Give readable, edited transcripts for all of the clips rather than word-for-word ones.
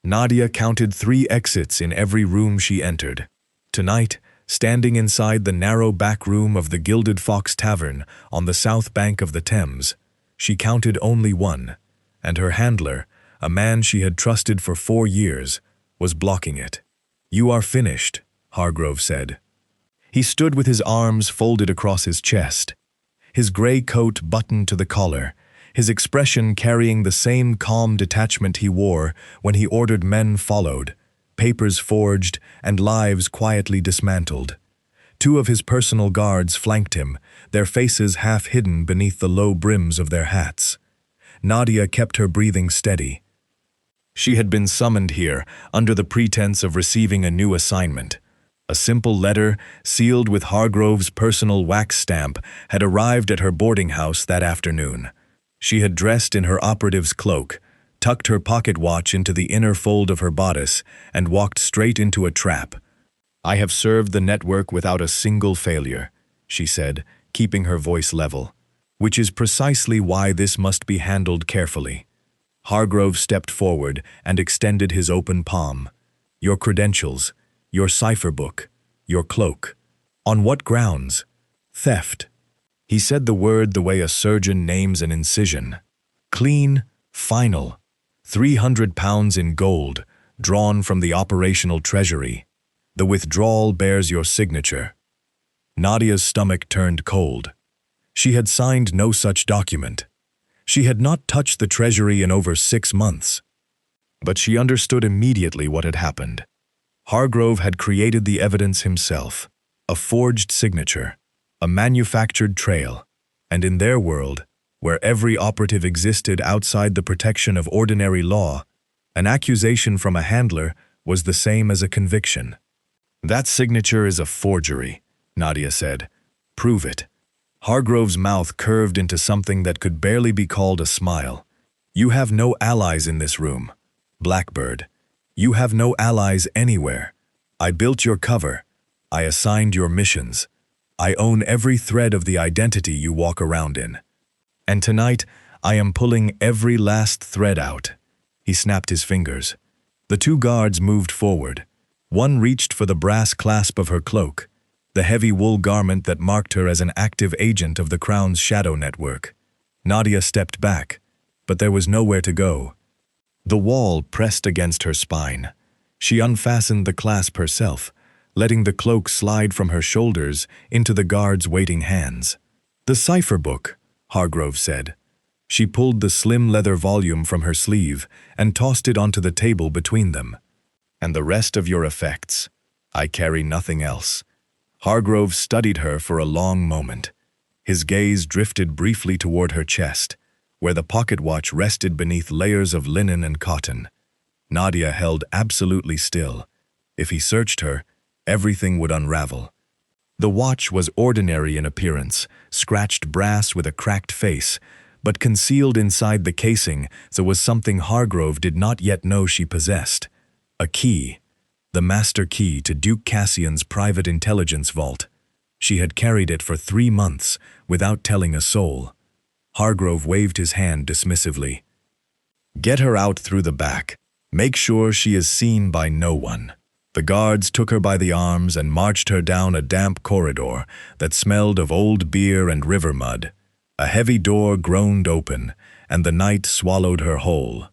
Nadia counted 3 exits in every room she entered. Tonight, standing inside the narrow back room of the Gilded Fox Tavern on the south bank of the Thames, she counted only one, and her handler, a man she had trusted for 4 years, was blocking it. "You are finished," Hargrove said. He stood with his arms folded across his chest, his gray coat buttoned to the collar, his expression carrying the same calm detachment he wore when he ordered men followed, papers forged, and lives quietly dismantled. 2 of his personal guards flanked him, their faces half hidden beneath the low brims of their hats. Nadia kept her breathing steady. She had been summoned here under the pretense of receiving a new assignment. A simple letter, sealed with Hargrove's personal wax stamp, had arrived at her boarding house that afternoon. She had dressed in her operative's cloak, tucked her pocket watch into the inner fold of her bodice, and walked straight into a trap. "I have served the network without a single failure," she said, keeping her voice level, "which is precisely why this must be handled carefully." Hargrove stepped forward and extended his open palm. "Your credentials, your cipher book, your cloak. On what grounds? Theft." He said the word the way a surgeon names an incision. "Clean, final. 300 pounds in gold, drawn from the operational treasury. The withdrawal bears your signature." Nadia's stomach turned cold. She had signed no such document. She had not touched the treasury in over 6 months. But she understood immediately what had happened. Hargrove had created the evidence himself, a forged signature, a manufactured trail, and in their world, where every operative existed outside the protection of ordinary law, an accusation from a handler was the same as a conviction. "That signature is a forgery," Nadia said. "Prove it." Hargrove's mouth curved into something that could barely be called a smile. "You have no allies in this room, Blackbird. You have no allies anywhere. I built your cover. I assigned your missions. I own every thread of the identity you walk around in. And tonight, I am pulling every last thread out." He snapped his fingers. The 2 guards moved forward. One reached for the brass clasp of her cloak, the heavy wool garment that marked her as an active agent of the Crown's shadow network. Nadia stepped back, but there was nowhere to go. The wall pressed against her spine. She unfastened the clasp herself, letting the cloak slide from her shoulders into the guard's waiting hands. "The cipher book," Hargrove said. She pulled the slim leather volume from her sleeve and tossed it onto the table between them. "And the rest of your effects. I carry nothing else." Hargrove studied her for a long moment. His gaze drifted briefly toward her chest, where the pocket watch rested beneath layers of linen and cotton. Nadia held absolutely still. If he searched her, everything would unravel. The watch was ordinary in appearance, scratched brass with a cracked face, but concealed inside the casing there was something Hargrove did not yet know she possessed. A key, the master key to Duke Cassian's private intelligence vault. She had carried it for 3 months without telling a soul. Hargrove waved his hand dismissively. "Get her out through the back. Make sure she is seen by no one." The guards took her by the arms and marched her down a damp corridor that smelled of old beer and river mud. A heavy door groaned open, and the night swallowed her whole.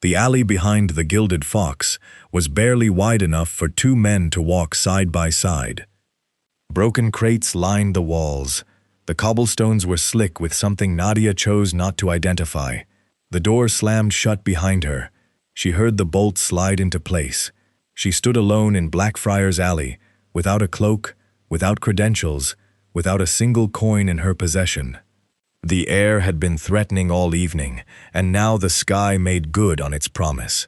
The alley behind the Gilded Fox was barely wide enough for 2 men to walk side by side. Broken crates lined the walls. The cobblestones were slick with something Nadia chose not to identify. The door slammed shut behind her. She heard the bolt slide into place. She stood alone in Blackfriars Alley, without a cloak, without credentials, without a single coin in her possession. The air had been threatening all evening, and now the sky made good on its promise.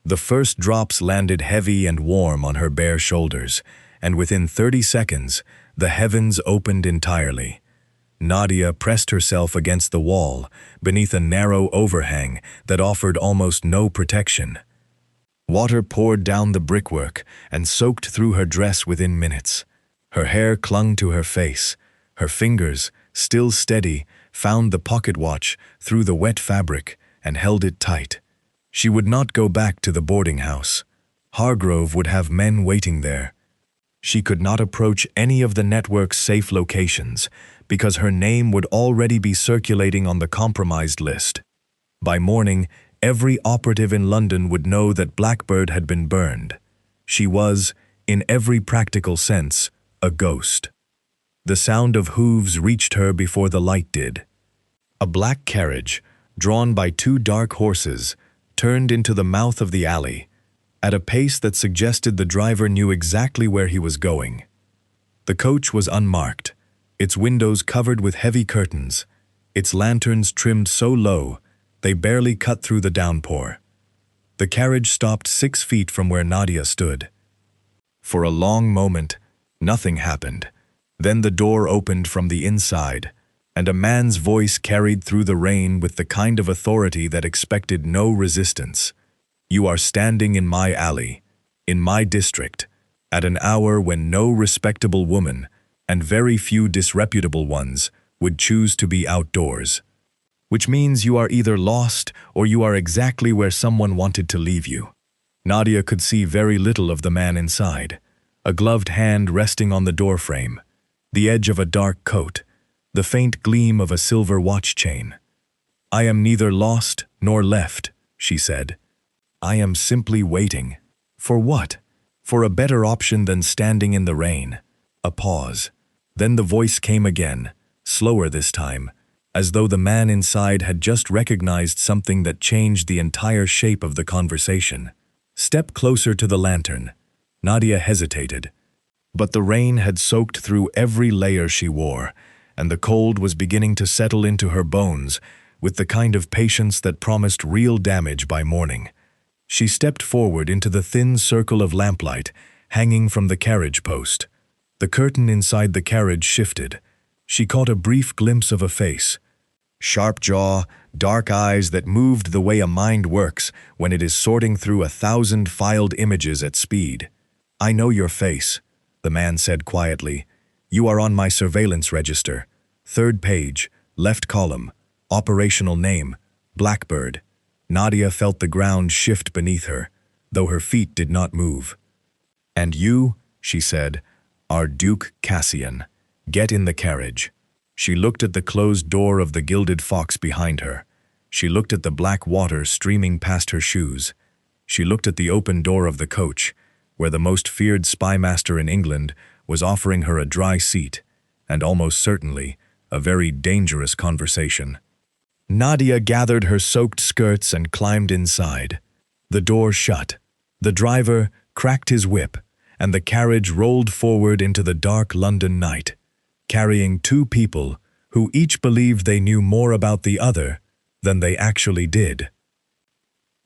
The first drops landed heavy and warm on her bare shoulders, and within 30 seconds, the heavens opened entirely. Nadia pressed herself against the wall, beneath a narrow overhang that offered almost no protection. Water poured down the brickwork and soaked through her dress within minutes. Her hair clung to her face. Her fingers, still steady, found the pocket watch through the wet fabric and held it tight. She would not go back to the boarding house. Hargrove would have men waiting there. She could not approach any of the network's safe locations because her name would already be circulating on the compromised list. By morning, every operative in London would know that Blackbird had been burned. She was, in every practical sense, a ghost. The sound of hooves reached her before the light did. A black carriage, drawn by two dark horses, turned into the mouth of the alley, at a pace that suggested the driver knew exactly where he was going. The coach was unmarked, its windows covered with heavy curtains, its lanterns trimmed so low they barely cut through the downpour. The carriage stopped 6 feet from where Nadia stood. For a long moment, nothing happened. Then the door opened from the inside, and a man's voice carried through the rain with the kind of authority that expected no resistance. "You are standing in my alley, in my district, at an hour when no respectable woman, and very few disreputable ones, would choose to be outdoors. Which means you are either lost or you are exactly where someone wanted to leave you." Nadia could see very little of the man inside, a gloved hand resting on the doorframe, the edge of a dark coat, the faint gleam of a silver watch chain. "I am neither lost nor left," she said. "I am simply waiting." For what? For a better option than standing in the rain. A pause. Then the voice came again, slower this time, as though the man inside had just recognized something that changed the entire shape of the conversation. "Step closer to the lantern." Nadia hesitated. But the rain had soaked through every layer she wore, and the cold was beginning to settle into her bones with the kind of patience that promised real damage by morning. She stepped forward into the thin circle of lamplight hanging from the carriage post. The curtain inside the carriage shifted. She caught a brief glimpse of a face. Sharp jaw, dark eyes that moved the way a mind works when it is sorting through 1,000 filed images at speed. "I know your face," the man said quietly. "You are on my surveillance register. 3rd page, left column, operational name, Blackbird." Nadia felt the ground shift beneath her, though her feet did not move. "And you," she said, "are Duke Cassian. Get in the carriage." She looked at the closed door of the Gilded Fox behind her. She looked at the black water streaming past her shoes. She looked at the open door of the coach, where the most feared spymaster in England was offering her a dry seat, and almost certainly a very dangerous conversation. Nadia gathered her soaked skirts and climbed inside. The door shut. The driver cracked his whip, and the carriage rolled forward into the dark London night, carrying 2 people who each believed they knew more about the other than they actually did.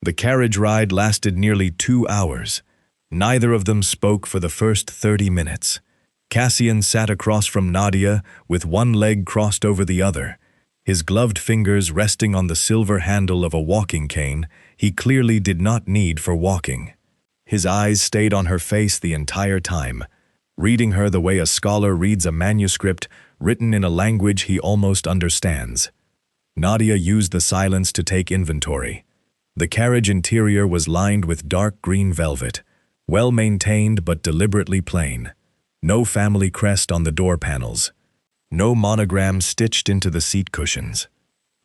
The carriage ride lasted nearly 2 hours. Neither of them spoke for the first 30 minutes. Cassian sat across from Nadia with one leg crossed over the other, his gloved fingers resting on the silver handle of a walking cane he clearly did not need for walking. His eyes stayed on her face the entire time, reading her the way a scholar reads a manuscript written in a language he almost understands. Nadia used the silence to take inventory. The carriage interior was lined with dark green velvet, well-maintained but deliberately plain. No family crest on the door panels. No monogram stitched into the seat cushions.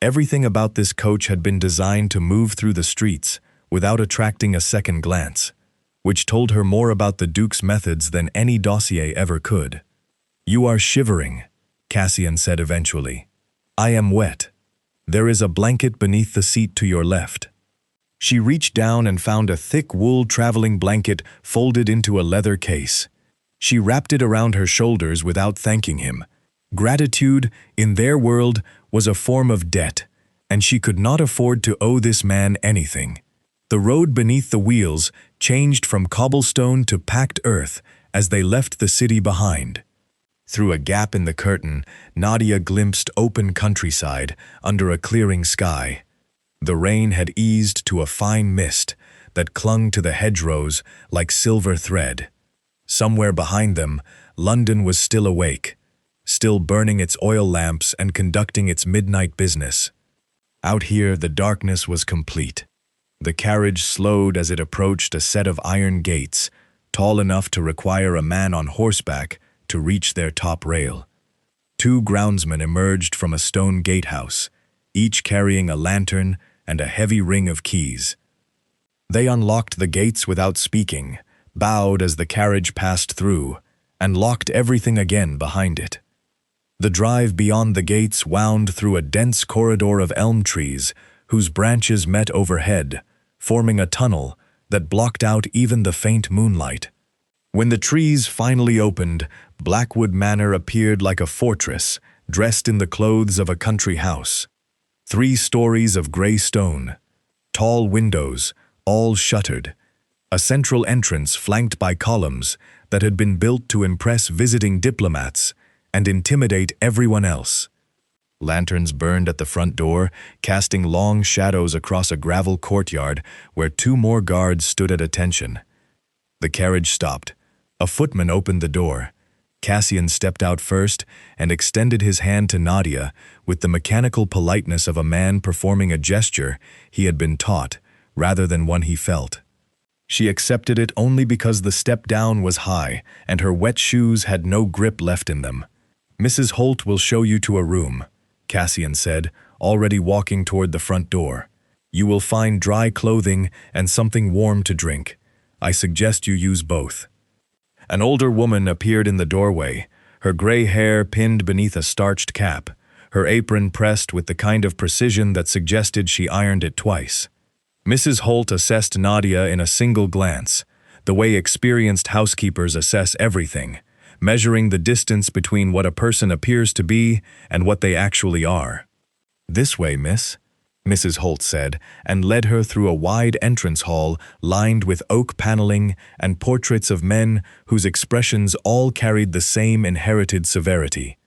Everything about this coach had been designed to move through the streets without attracting a second glance, which told her more about the Duke's methods than any dossier ever could. "You are shivering," Cassian said eventually. "I am wet. There is a blanket beneath the seat to your left." She reached down and found a thick wool traveling blanket folded into a leather case. She wrapped it around her shoulders without thanking him. Gratitude, in their world, was a form of debt, and she could not afford to owe this man anything. The road beneath the wheels changed from cobblestone to packed earth as they left the city behind. Through a gap in the curtain, Nadia glimpsed open countryside under a clearing sky. The rain had eased to a fine mist that clung to the hedgerows like silver thread. Somewhere behind them, London was still awake, still burning its oil lamps and conducting its midnight business. Out here, the darkness was complete. The carriage slowed as it approached a set of iron gates, tall enough to require a man on horseback to reach their top rail. Two groundsmen emerged from a stone gatehouse, each carrying a lantern and a heavy ring of keys. They unlocked the gates without speaking, bowed as the carriage passed through, and locked everything again behind it. The drive beyond the gates wound through a dense corridor of elm trees whose branches met overhead, forming a tunnel that blocked out even the faint moonlight. When the trees finally opened, Blackwood Manor appeared like a fortress, dressed in the clothes of a country house. 3 stories of gray stone, tall windows, all shuttered, a central entrance flanked by columns that had been built to impress visiting diplomats and intimidate everyone else. Lanterns burned at the front door, casting long shadows across a gravel courtyard where 2 more guards stood at attention. The carriage stopped. A footman opened the door. Cassian stepped out first and extended his hand to Nadia with the mechanical politeness of a man performing a gesture he had been taught, rather than one he felt. She accepted it only because the step down was high and her wet shoes had no grip left in them. "Mrs. Holt will show you to a room," Cassian said, already walking toward the front door. "You will find dry clothing and something warm to drink. I suggest you use both." An older woman appeared in the doorway, her gray hair pinned beneath a starched cap, her apron pressed with the kind of precision that suggested she ironed it twice. Mrs. Holt assessed Nadia in a single glance, the way experienced housekeepers assess everything, measuring the distance between what a person appears to be and what they actually are. "This way, miss," Mrs. Holt said, and led her through a wide entrance hall lined with oak paneling and portraits of men whose expressions all carried the same inherited severity.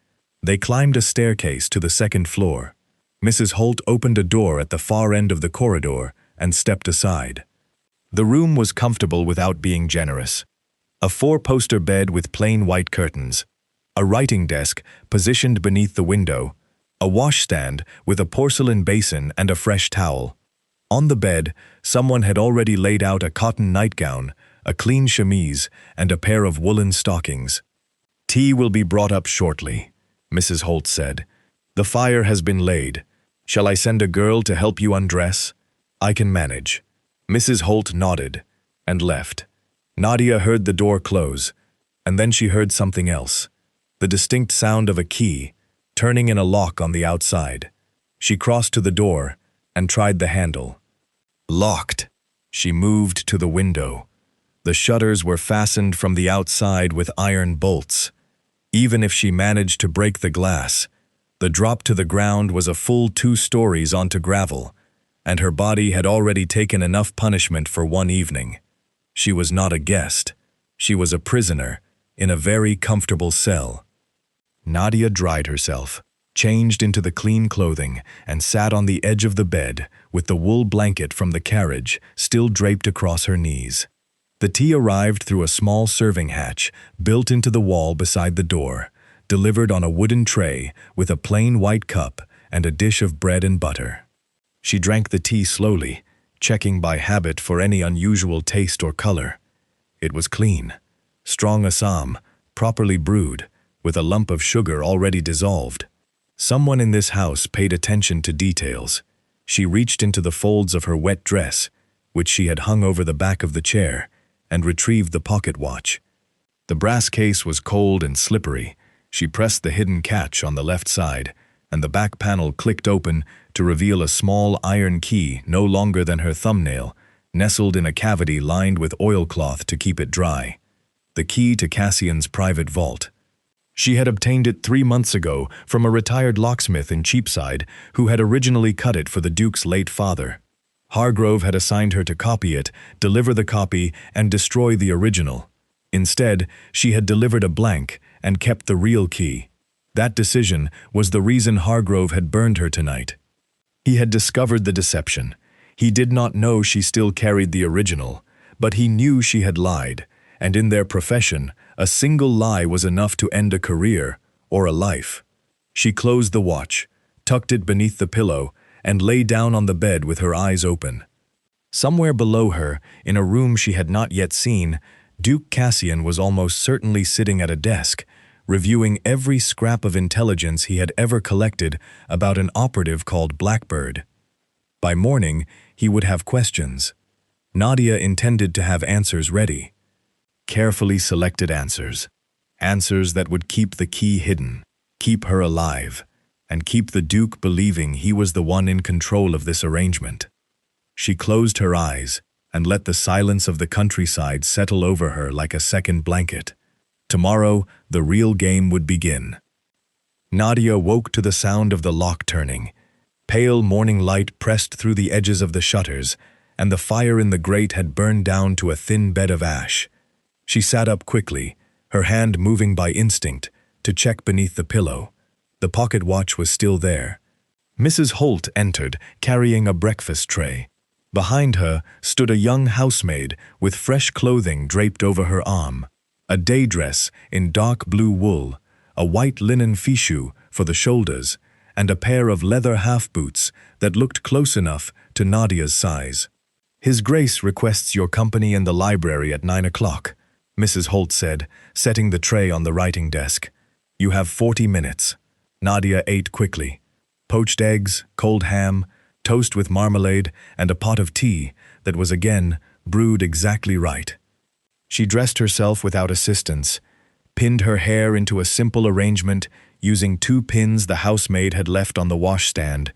They climbed a staircase to the 2nd floor. Mrs. Holt opened a door at the far end of the corridor and stepped aside. The room was comfortable without being generous. A 4-poster bed with plain white curtains, a writing desk positioned beneath the window, a washstand with a porcelain basin and a fresh towel. On the bed, someone had already laid out a cotton nightgown, a clean chemise, and a pair of woolen stockings. "Tea will be brought up shortly," Mrs. Holt said. "The fire has been laid. Shall I send a girl to help you undress?" "I can manage." Mrs. Holt nodded and left. Nadia heard the door close, and then she heard something else, the distinct sound of a key turning in a lock on the outside. She crossed to the door and tried the handle. Locked. She moved to the window. The shutters were fastened from the outside with iron bolts. Even if she managed to break the glass, the drop to the ground was a full 2 stories onto gravel, and her body had already taken enough punishment for one evening. She was not a guest. She was a prisoner in a very comfortable cell. Nadia dried herself, changed into the clean clothing, and sat on the edge of the bed with the wool blanket from the carriage still draped across her knees. The tea arrived through a small serving hatch built into the wall beside the door, delivered on a wooden tray with a plain white cup and a dish of bread and butter. She drank the tea slowly, checking by habit for any unusual taste or color. It was clean, strong Assam, properly brewed, with a lump of sugar already dissolved. Someone in this house paid attention to details. She reached into the folds of her wet dress, which she had hung over the back of the chair, and retrieved the pocket watch. The brass case was cold and slippery. She pressed the hidden catch on the left side, and the back panel clicked open to reveal a small iron key no longer than her thumbnail, nestled in a cavity lined with oilcloth to keep it dry. The key to Cassian's private vault. She had obtained it 3 months ago from a retired locksmith in Cheapside who had originally cut it for the Duke's late father. Hargrove had assigned her to copy it, deliver the copy, and destroy the original. Instead, she had delivered a blank and kept the real key. That decision was the reason Hargrove had burned her tonight. He had discovered the deception. He did not know she still carried the original, but he knew she had lied, and in their profession, a single lie was enough to end a career or a life. She closed the watch, tucked it beneath the pillow, and lay down on the bed with her eyes open. Somewhere below her, in a room she had not yet seen, Duke Cassian was almost certainly sitting at a desk, reviewing every scrap of intelligence he had ever collected about an operative called Blackbird. By morning, he would have questions. Nadia intended to have answers ready. Carefully selected answers. Answers that would keep the key hidden, keep her alive, and keep the Duke believing he was the one in control of this arrangement. She closed her eyes and let the silence of the countryside settle over her like a second blanket. Tomorrow, the real game would begin. Nadia woke to the sound of the lock turning. Pale morning light pressed through the edges of the shutters, and the fire in the grate had burned down to a thin bed of ash. She sat up quickly, her hand moving by instinct, to check beneath the pillow. The pocket watch was still there. Mrs. Holt entered, carrying a breakfast tray. Behind her stood a young housemaid with fresh clothing draped over her arm, a day dress in dark blue wool, a white linen fichu for the shoulders, and a pair of leather half-boots that looked close enough to Nadia's size. "His Grace requests your company in the library at 9 o'clock, Mrs. Holt said, setting the tray on the writing desk. "You have 40 minutes. Nadia ate quickly. Poached eggs, cold ham, toast with marmalade, and a pot of tea that was again brewed exactly right. She dressed herself without assistance, pinned her hair into a simple arrangement using 2 pins the housemaid had left on the washstand,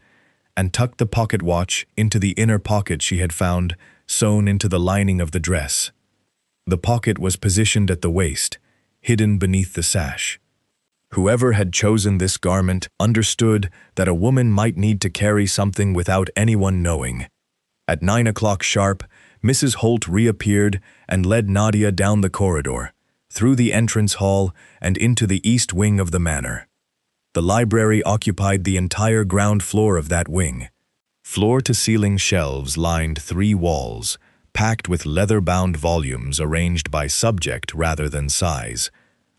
and tucked the pocket watch into the inner pocket she had found sewn into the lining of the dress. The pocket was positioned at the waist, hidden beneath the sash. Whoever had chosen this garment understood that a woman might need to carry something without anyone knowing. At 9 o'clock sharp, Mrs. Holt reappeared and led Nadia down the corridor, through the entrance hall and into the east wing of the manor. The library occupied the entire ground floor of that wing. Floor-to-ceiling shelves lined 3 walls, packed with leather-bound volumes arranged by subject rather than size.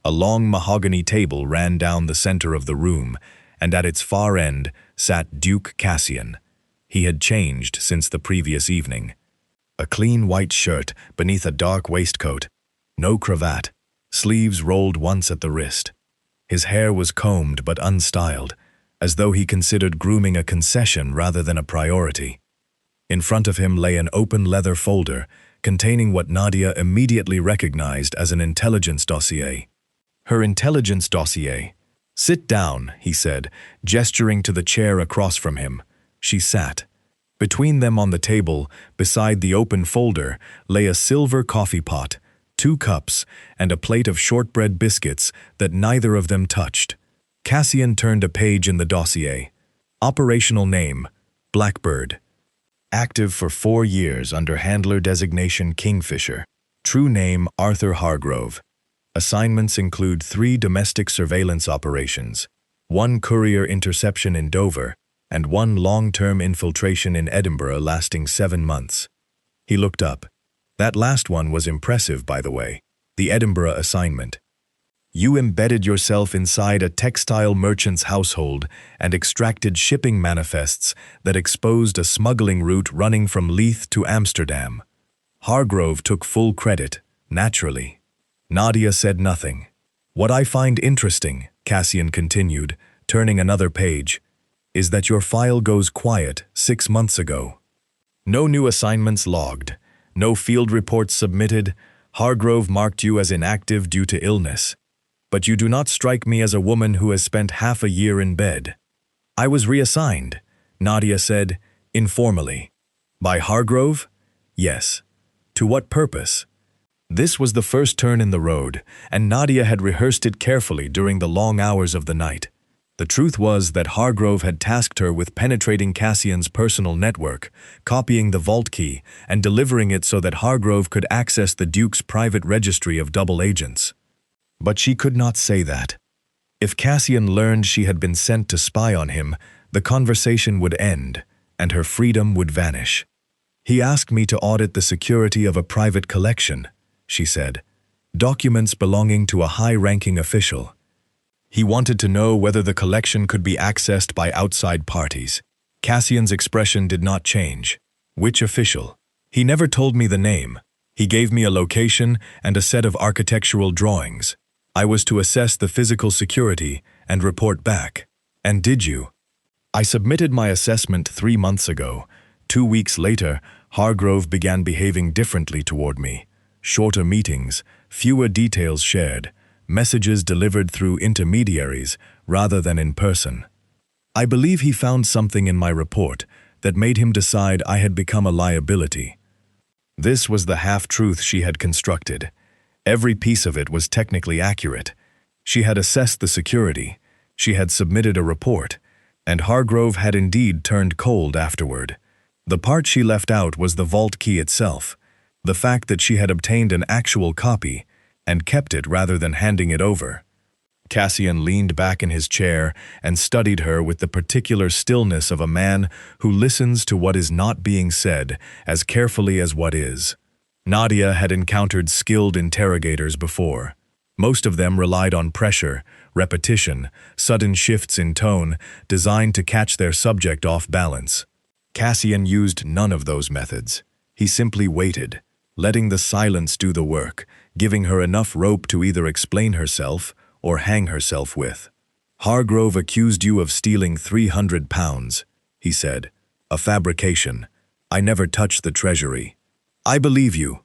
A long mahogany table ran down the center of the room, and at its far end sat Duke Cassian. He had changed since the previous evening. A clean white shirt beneath a dark waistcoat, no cravat, sleeves rolled once at the wrist. His hair was combed but unstyled, as though he considered grooming a concession rather than a priority. In front of him lay an open leather folder containing what Nadia immediately recognized as an intelligence dossier. Her intelligence dossier. "Sit down," he said, gesturing to the chair across from him. She sat. Between them on the table, beside the open folder, lay a silver coffee pot, 2 cups, and a plate of shortbread biscuits that neither of them touched. Cassian turned a page in the dossier. Operational name, Blackbird. Active for 4 years under handler designation Kingfisher. True name Arthur Hargrove. Assignments include 3 domestic surveillance operations, 1 courier interception in Dover, and 1 long-term infiltration in Edinburgh lasting 7 months. He looked up. That last one was impressive, by the way, the Edinburgh assignment. You embedded yourself inside a textile merchant's household and extracted shipping manifests that exposed a smuggling route running from Leith to Amsterdam. Hargrove took full credit, naturally. Nadia said nothing. "What I find interesting," Cassian continued, turning another page, "is that your file goes quiet 6 months ago. No new assignments logged, no field reports submitted. Hargrove marked you as inactive due to illness. But you do not strike me as a woman who has spent half a year in bed." "I was reassigned," Nadia said, informally. "By Hargrove?" "Yes." "To what purpose?" This was the first turn in the road, and Nadia had rehearsed it carefully during the long hours of the night. The truth was that Hargrove had tasked her with penetrating Cassian's personal network, copying the vault key, and delivering it so that Hargrove could access the Duke's private registry of double agents. But she could not say that. If Cassian learned she had been sent to spy on him, the conversation would end, and her freedom would vanish. "He asked me to audit the security of a private collection," she said. "Documents belonging to a high-ranking official. He wanted to know whether the collection could be accessed by outside parties." Cassian's expression did not change. "Which official?" He never told me the name. He gave me a location and a set of architectural drawings. I was to assess the physical security and report back. And did you? I submitted my assessment 3 months ago. 2 weeks later, Hargrove began behaving differently toward me. Shorter meetings, fewer details shared, messages delivered through intermediaries rather than in person. I believe he found something in my report that made him decide I had become a liability. This was the half-truth she had constructed. Every piece of it was technically accurate. She had assessed the security. She had submitted a report, and Hargrove had indeed turned cold afterward. The part she left out was the vault key itself, the fact that she had obtained an actual copy and kept it rather than handing it over. Cassian leaned back in his chair and studied her with the particular stillness of a man who listens to what is not being said as carefully as what is. Nadia had encountered skilled interrogators before. Most of them relied on pressure, repetition, sudden shifts in tone designed to catch their subject off balance. Cassian used none of those methods. He simply waited, letting the silence do the work, giving her enough rope to either explain herself or hang herself with. Hargrove accused you of stealing 300 pounds, he said. A fabrication. I never touched the treasury. I believe you.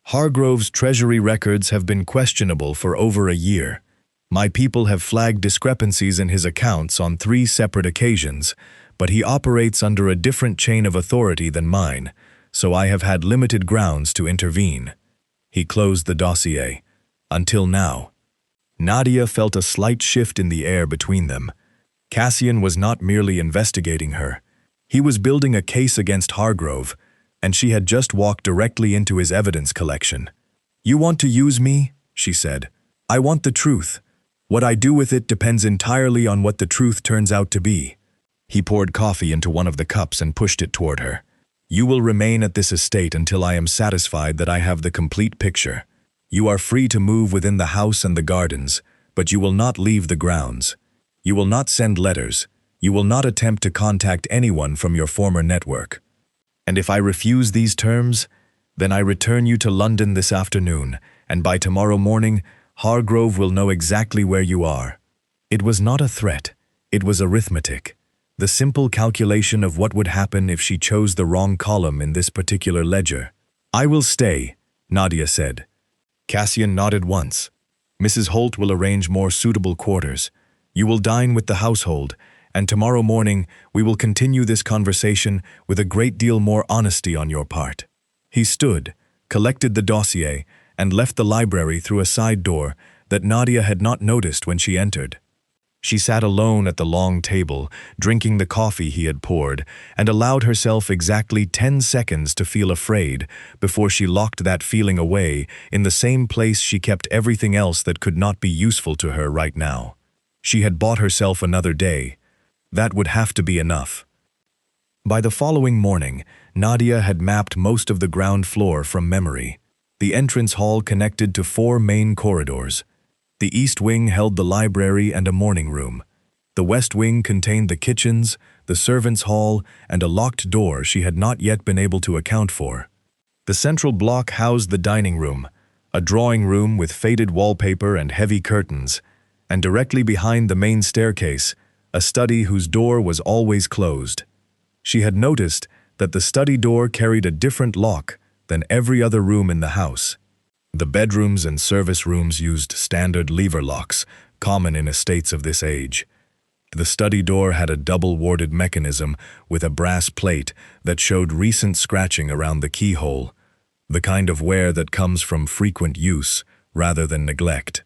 Hargrove's treasury records have been questionable for over a year. My people have flagged discrepancies in his accounts on 3 separate occasions, but he operates under a different chain of authority than mine, so I have had limited grounds to intervene. He closed the dossier. Until now. Nadia felt a slight shift in the air between them. Cassian was not merely investigating her. He was building a case against Hargrove, and she had just walked directly into his evidence collection. You want to use me? She said. I want the truth. What I do with it depends entirely on what the truth turns out to be. He poured coffee into one of the cups and pushed it toward her. You will remain at this estate until I am satisfied that I have the complete picture. You are free to move within the house and the gardens, but you will not leave the grounds. You will not send letters. You will not attempt to contact anyone from your former network. And if I refuse these terms, then I return you to London this afternoon, and by tomorrow morning, Hargrove will know exactly where you are. It was not a threat. It was arithmetic. The simple calculation of what would happen if she chose the wrong column in this particular ledger. I will stay, Nadia said. Cassian nodded once. Mrs. Holt will arrange more suitable quarters. You will dine with the household, and tomorrow morning we will continue this conversation with a great deal more honesty on your part. He stood, collected the dossier, and left the library through a side door that Nadia had not noticed when she entered. She sat alone at the long table, drinking the coffee he had poured, and allowed herself exactly 10 seconds to feel afraid before she locked that feeling away in the same place she kept everything else that could not be useful to her right now. She had bought herself another day. That would have to be enough. By the following morning, Nadia had mapped most of the ground floor from memory. The entrance hall connected to 4 main corridors. The east wing held the library and a morning room. The west wing contained the kitchens, the servants' hall, and a locked door she had not yet been able to account for. The central block housed the dining room, a drawing room with faded wallpaper and heavy curtains, and directly behind the main staircase, a study whose door was always closed. She had noticed that the study door carried a different lock than every other room in the house. The bedrooms and service rooms used standard lever locks, common in estates of this age. The study door had a double-warded mechanism with a brass plate that showed recent scratching around the keyhole, the kind of wear that comes from frequent use rather than neglect.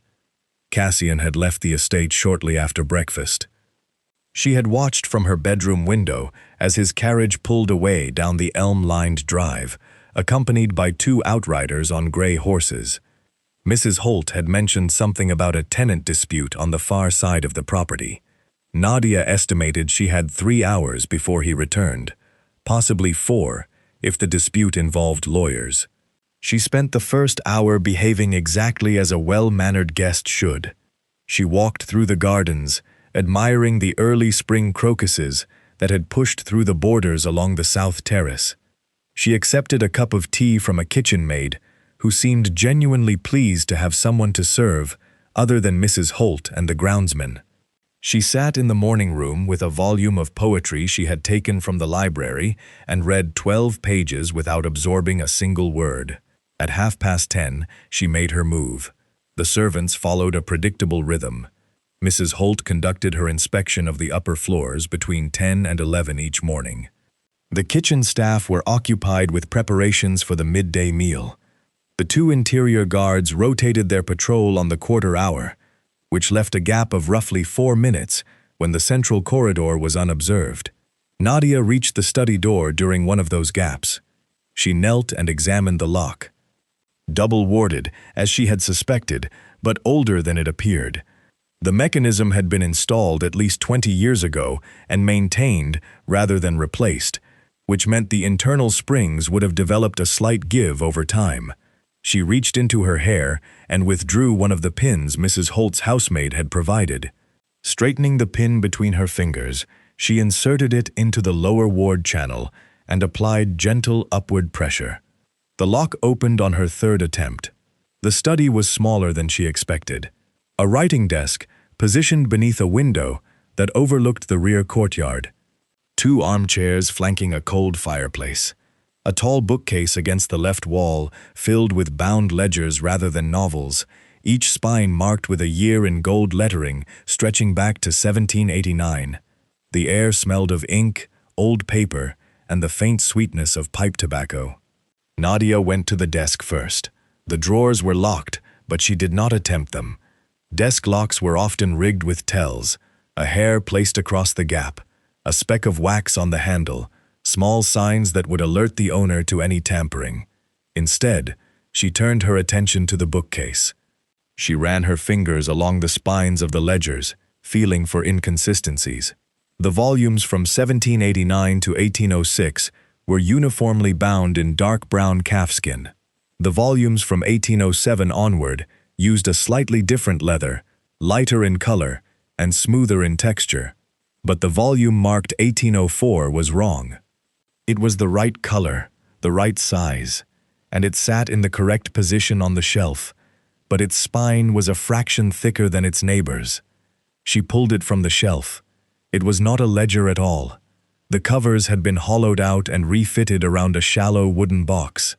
Cassian had left the estate shortly after breakfast. She had watched from her bedroom window as his carriage pulled away down the elm-lined drive, accompanied by 2 outriders on gray horses. Mrs. Holt had mentioned something about a tenant dispute on the far side of the property. Nadia estimated she had 3 hours before he returned, possibly 4 if the dispute involved lawyers. She spent the first hour behaving exactly as a well-mannered guest should. She walked through the gardens, admiring the early spring crocuses that had pushed through the borders along the south terrace. She accepted a cup of tea from a kitchen maid, who seemed genuinely pleased to have someone to serve other than Mrs. Holt and the groundsman. She sat in the morning room with a volume of poetry she had taken from the library and read 12 pages without absorbing a single word. At 10:30, she made her move. The servants followed a predictable rhythm. Mrs. Holt conducted her inspection of the upper floors between 10 and 11 each morning. The kitchen staff were occupied with preparations for the midday meal. The 2 interior guards rotated their patrol on the quarter hour, which left a gap of roughly 4 minutes when the central corridor was unobserved. Nadia reached the study door during one of those gaps. She knelt and examined the lock. Double-warded, as she had suspected, but older than it appeared. The mechanism had been installed at least 20 years ago and maintained rather than replaced, which meant the internal springs would have developed a slight give over time. She reached into her hair and withdrew one of the pins Mrs. Holt's housemaid had provided. Straightening the pin between her fingers, she inserted it into the lower ward channel and applied gentle upward pressure. The lock opened on her 3rd attempt. The study was smaller than she expected. A writing desk positioned beneath a window that overlooked the rear courtyard. 2 armchairs flanking a cold fireplace. A tall bookcase against the left wall, filled with bound ledgers rather than novels, each spine marked with a year in gold lettering stretching back to 1789. The air smelled of ink, old paper, and the faint sweetness of pipe tobacco. Nadia went to the desk first. The drawers were locked, but she did not attempt them. Desk locks were often rigged with tells, a hair placed across the gap, a speck of wax on the handle, small signs that would alert the owner to any tampering. Instead, she turned her attention to the bookcase. She ran her fingers along the spines of the ledgers, feeling for inconsistencies. The volumes from 1789 to 1806 were uniformly bound in dark brown calfskin. The volumes from 1807 onward used a slightly different leather, lighter in color and smoother in texture. But the volume marked 1804 was wrong. It was the right color, the right size, and it sat in the correct position on the shelf, but its spine was a fraction thicker than its neighbors. She pulled it from the shelf. It was not a ledger at all. The covers had been hollowed out and refitted around a shallow wooden box.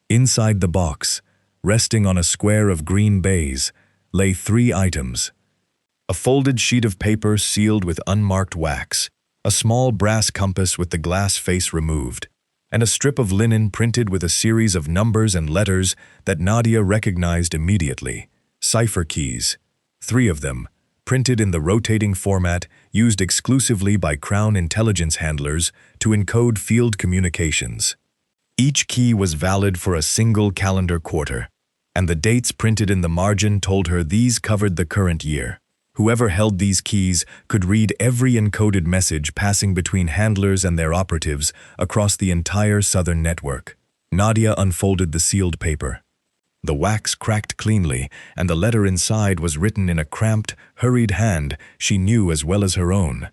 Inside the box, resting on a square of green baize, lay 3 items. A folded sheet of paper sealed with unmarked wax, a small brass compass with the glass face removed, and a strip of linen printed with a series of numbers and letters that Nadia recognized immediately. Cipher keys, 3 of them, printed in the rotating format used exclusively by Crown intelligence handlers to encode field communications. Each key was valid for a single calendar quarter, and the dates printed in the margin told her these covered the current year. Whoever held these keys could read every encoded message passing between handlers and their operatives across the entire southern network. Nadia unfolded the sealed paper. The wax cracked cleanly, and the letter inside was written in a cramped, hurried hand she knew as well as her own.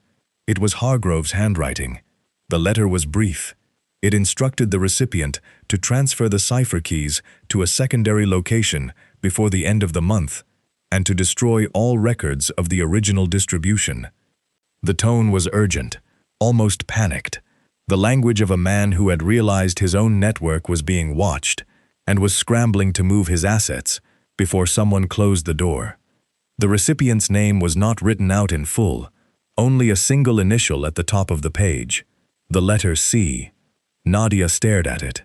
It was Hargrove's handwriting. The letter was brief. It instructed the recipient to transfer the cipher keys to a secondary location before the end of the month, and to destroy all records of the original distribution. The tone was urgent, almost panicked, the language of a man who had realized his own network was being watched and was scrambling to move his assets before someone closed the door. The recipient's name was not written out in full, only a single initial at the top of the page, the letter C. Nadia stared at it.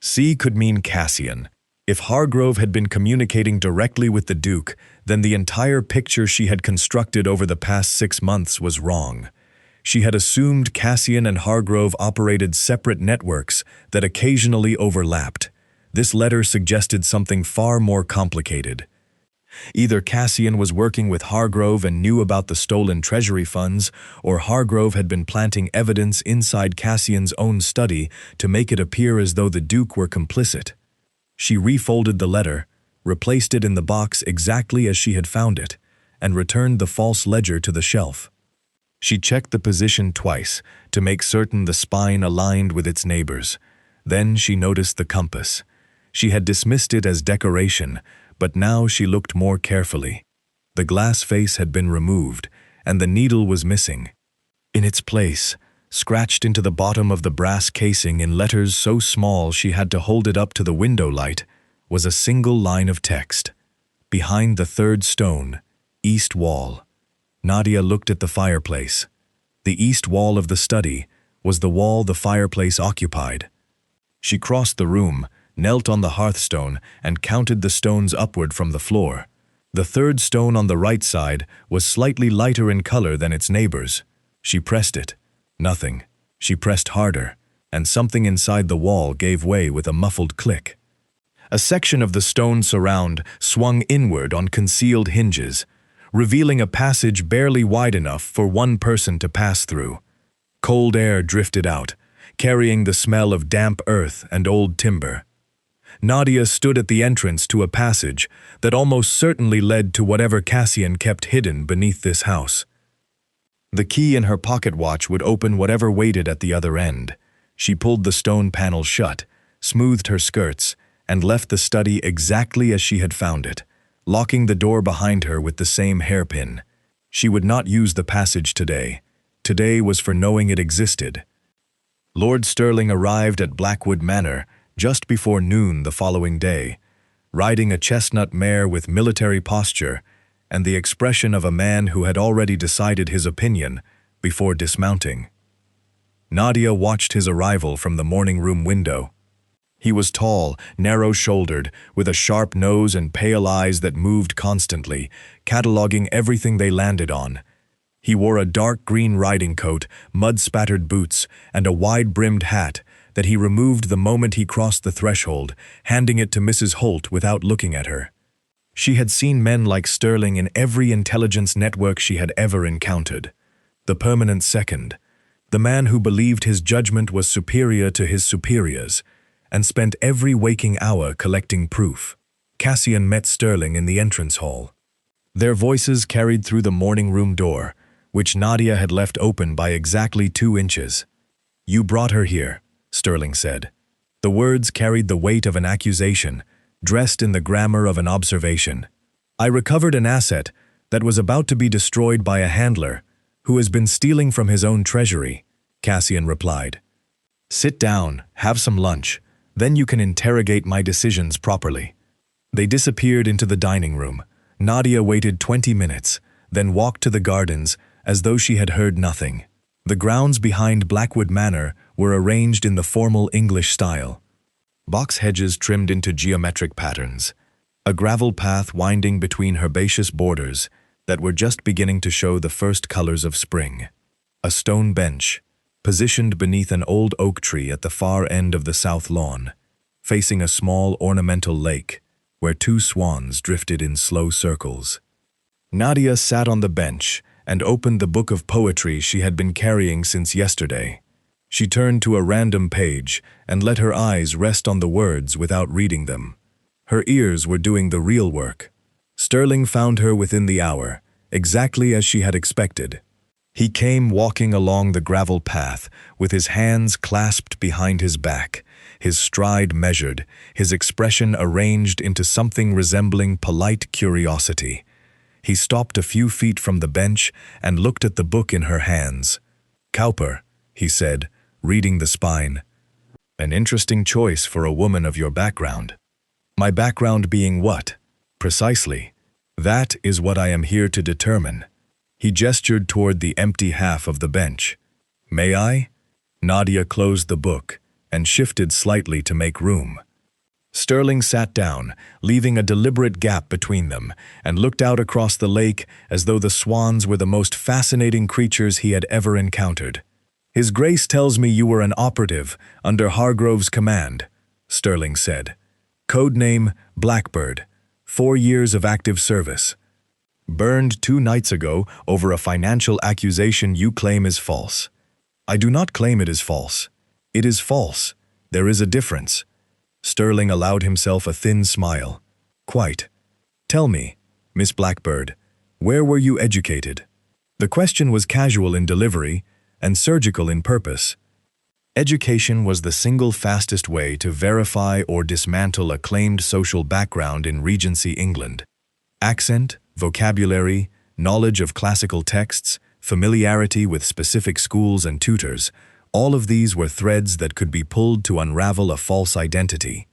C could mean Cassian. If Hargrove had been communicating directly with the Duke, then the entire picture she had constructed over the past 6 months was wrong. She had assumed Cassian and Hargrove operated separate networks that occasionally overlapped. This letter suggested something far more complicated. Either Cassian was working with Hargrove and knew about the stolen treasury funds, or Hargrove had been planting evidence inside Cassian's own study to make it appear as though the Duke were complicit. She refolded the letter, replaced it in the box exactly as she had found it, and returned the false ledger to the shelf. She checked the position twice to make certain the spine aligned with its neighbors. Then she noticed the compass. She had dismissed it as decoration, but now she looked more carefully. The glass face had been removed, and the needle was missing. In its place, scratched into the bottom of the brass casing in letters so small she had to hold it up to the window light, was a single line of text. Behind the third stone, east wall. Nadia looked at the fireplace. The east wall of the study was the wall the fireplace occupied. She crossed the room, knelt on the hearthstone, and counted the stones upward from the floor. The third stone on the right side was slightly lighter in color than its neighbors. She pressed it. Nothing. She pressed harder, and something inside the wall gave way with a muffled click. A section of the stone surround swung inward on concealed hinges, revealing a passage barely wide enough for one person to pass through. Cold air drifted out, carrying the smell of damp earth and old timber. Nadia stood at the entrance to a passage that almost certainly led to whatever Cassian kept hidden beneath this house. The key in her pocket watch would open whatever waited at the other end. She pulled the stone panel shut, smoothed her skirts, and left the study exactly as she had found it, locking the door behind her with the same hairpin. She would not use the passage today. Today was for knowing it existed. Lord Stirling arrived at Blackwood Manor just before noon the following day, riding a chestnut mare with military posture and the expression of a man who had already decided his opinion before dismounting. Nadia watched his arrival from the morning room window. He was tall, narrow-shouldered, with a sharp nose and pale eyes that moved constantly, cataloging everything they landed on. He wore a dark green riding coat, mud-spattered boots, and a wide-brimmed hat that he removed the moment he crossed the threshold, handing it to Mrs. Holt without looking at her. She had seen men like Stirling in every intelligence network she had ever encountered. The permanent second, the man who believed his judgment was superior to his superiors, and spent every waking hour collecting proof. Cassian met Stirling in the entrance hall. Their voices carried through the morning room door, which Nadia had left open by exactly 2 inches. "You brought her here," Stirling said. The words carried the weight of an accusation, dressed in the grammar of an observation. "I recovered an asset that was about to be destroyed by a handler who has been stealing from his own treasury," Cassian replied. "Sit down, have some lunch, then you can interrogate my decisions properly." They disappeared into the dining room. Nadia waited 20 minutes, then walked to the gardens as though she had heard nothing. The grounds behind Blackwood Manor were arranged in the formal English style. Box hedges trimmed into geometric patterns, a gravel path winding between herbaceous borders that were just beginning to show the first colors of spring. A stone bench, positioned beneath an old oak tree at the far end of the south lawn, facing a small ornamental lake where 2 swans drifted in slow circles. Nadia sat on the bench and opened the book of poetry she had been carrying since yesterday. She turned to a random page and let her eyes rest on the words without reading them. Her ears were doing the real work. Stirling found her within the hour, exactly as she had expected. He came walking along the gravel path, with his hands clasped behind his back, his stride measured, his expression arranged into something resembling polite curiosity. He stopped a few feet from the bench and looked at the book in her hands. "Cowper," he said, reading the spine. "An interesting choice for a woman of your background." "My background being what?" "Precisely. That is what I am here to determine." He gestured toward the empty half of the bench. "May I?" Nadia closed the book and shifted slightly to make room. Stirling sat down, leaving a deliberate gap between them, and looked out across the lake as though the swans were the most fascinating creatures he had ever encountered. "His Grace tells me you were an operative under Hargrove's command," Stirling said. "Codename Blackbird. 4 years of active service. Burned 2 nights ago over a financial accusation you claim is false." "I do not claim it is false. It is false. There is a difference." Stirling allowed himself a thin smile. "Quite. Tell me, Miss Blackbird, where were you educated?" The question was casual in delivery and surgical in purpose. Education was the single fastest way to verify or dismantle a claimed social background in Regency England. Accent, vocabulary, knowledge of classical texts, familiarity with specific schools and tutors, all of these were threads that could be pulled to unravel a false identity.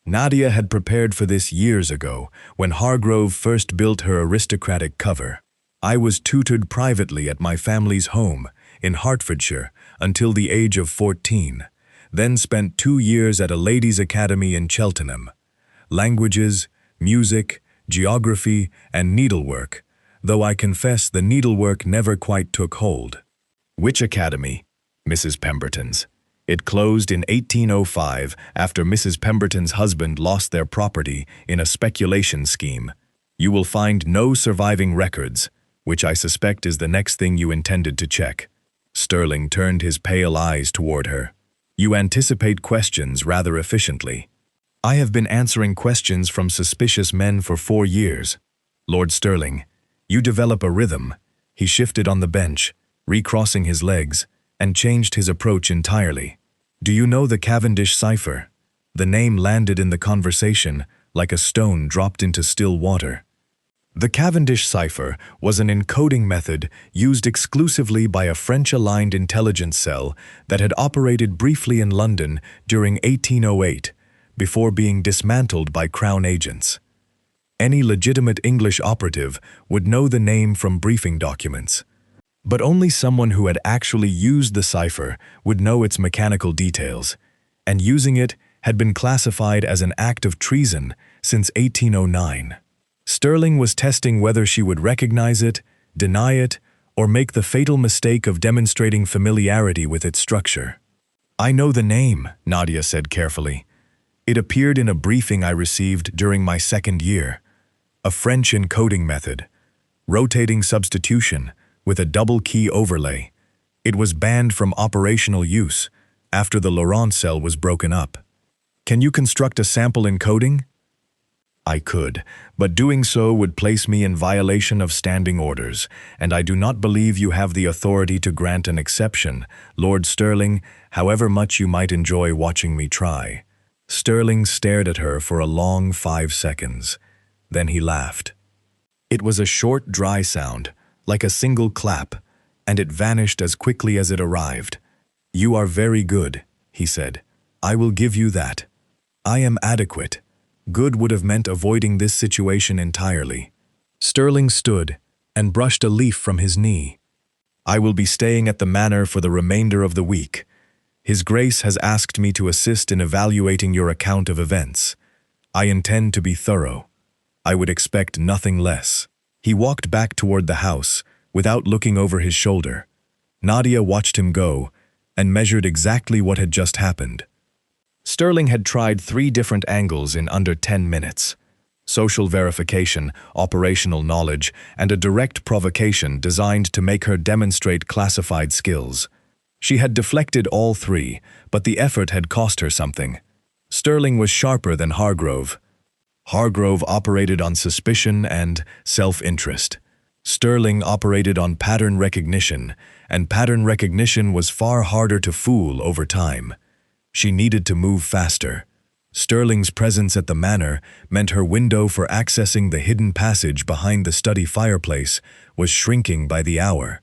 Nadia had prepared for this years ago, when Hargrove first built her aristocratic cover. I was tutored privately at my family's home, in Hertfordshire, until the age of 14, then spent 2 years at a ladies' academy in Cheltenham. Languages, music, geography, and needlework, though I confess the needlework never quite took hold. Which academy? Mrs. Pemberton's. It closed in 1805 after Mrs. Pemberton's husband lost their property in a speculation scheme. You will find no surviving records, which I suspect is the next thing you intended to check. Sterling turned his pale eyes toward her. You anticipate questions rather efficiently. I have been answering questions from suspicious men for 4 years. Lord Sterling, you develop a rhythm. He shifted on the bench, recrossing his legs, and changed his approach entirely. Do you know the Cavendish cipher? The name landed in the conversation like a stone dropped into still water. The Cavendish cipher was an encoding method used exclusively by a French-aligned intelligence cell that had operated briefly in London during 1808, before being dismantled by Crown agents. Any legitimate English operative would know the name from briefing documents, but only someone who had actually used the cipher would know its mechanical details, and using it had been classified as an act of treason since 1809. Sterling was testing whether she would recognize it, deny it, or make the fatal mistake of demonstrating familiarity with its structure. I know the name, Nadia said carefully. It appeared in a briefing I received during my 2nd year. A French encoding method. Rotating substitution with a double key overlay. It was banned from operational use after the Laurent cell was broken up. Can you construct a sample encoding? I could, but doing so would place me in violation of standing orders, and I do not believe you have the authority to grant an exception, Lord Sterling, however much you might enjoy watching me try. Sterling stared at her for a long 5 seconds. Then he laughed. It was a short, dry sound, like a single clap, and it vanished as quickly as it arrived. You are very good, he said. I will give you that. I am adequate. Good would have meant avoiding this situation entirely. Sterling stood and brushed a leaf from his knee. I will be staying at the manor for the remainder of the week. His Grace has asked me to assist in evaluating your account of events. I intend to be thorough. I would expect nothing less. He walked back toward the house without looking over his shoulder. Nadia watched him go and measured exactly what had just happened. Sterling had tried 3 different angles in under 10 minutes. Social verification, operational knowledge, and a direct provocation designed to make her demonstrate classified skills. She had deflected all 3, but the effort had cost her something. Sterling was sharper than Hargrove. Hargrove operated on suspicion and self-interest. Sterling operated on pattern recognition, and pattern recognition was far harder to fool over time. She needed to move faster. Sterling's presence at the manor meant her window for accessing the hidden passage behind the study fireplace was shrinking by the hour.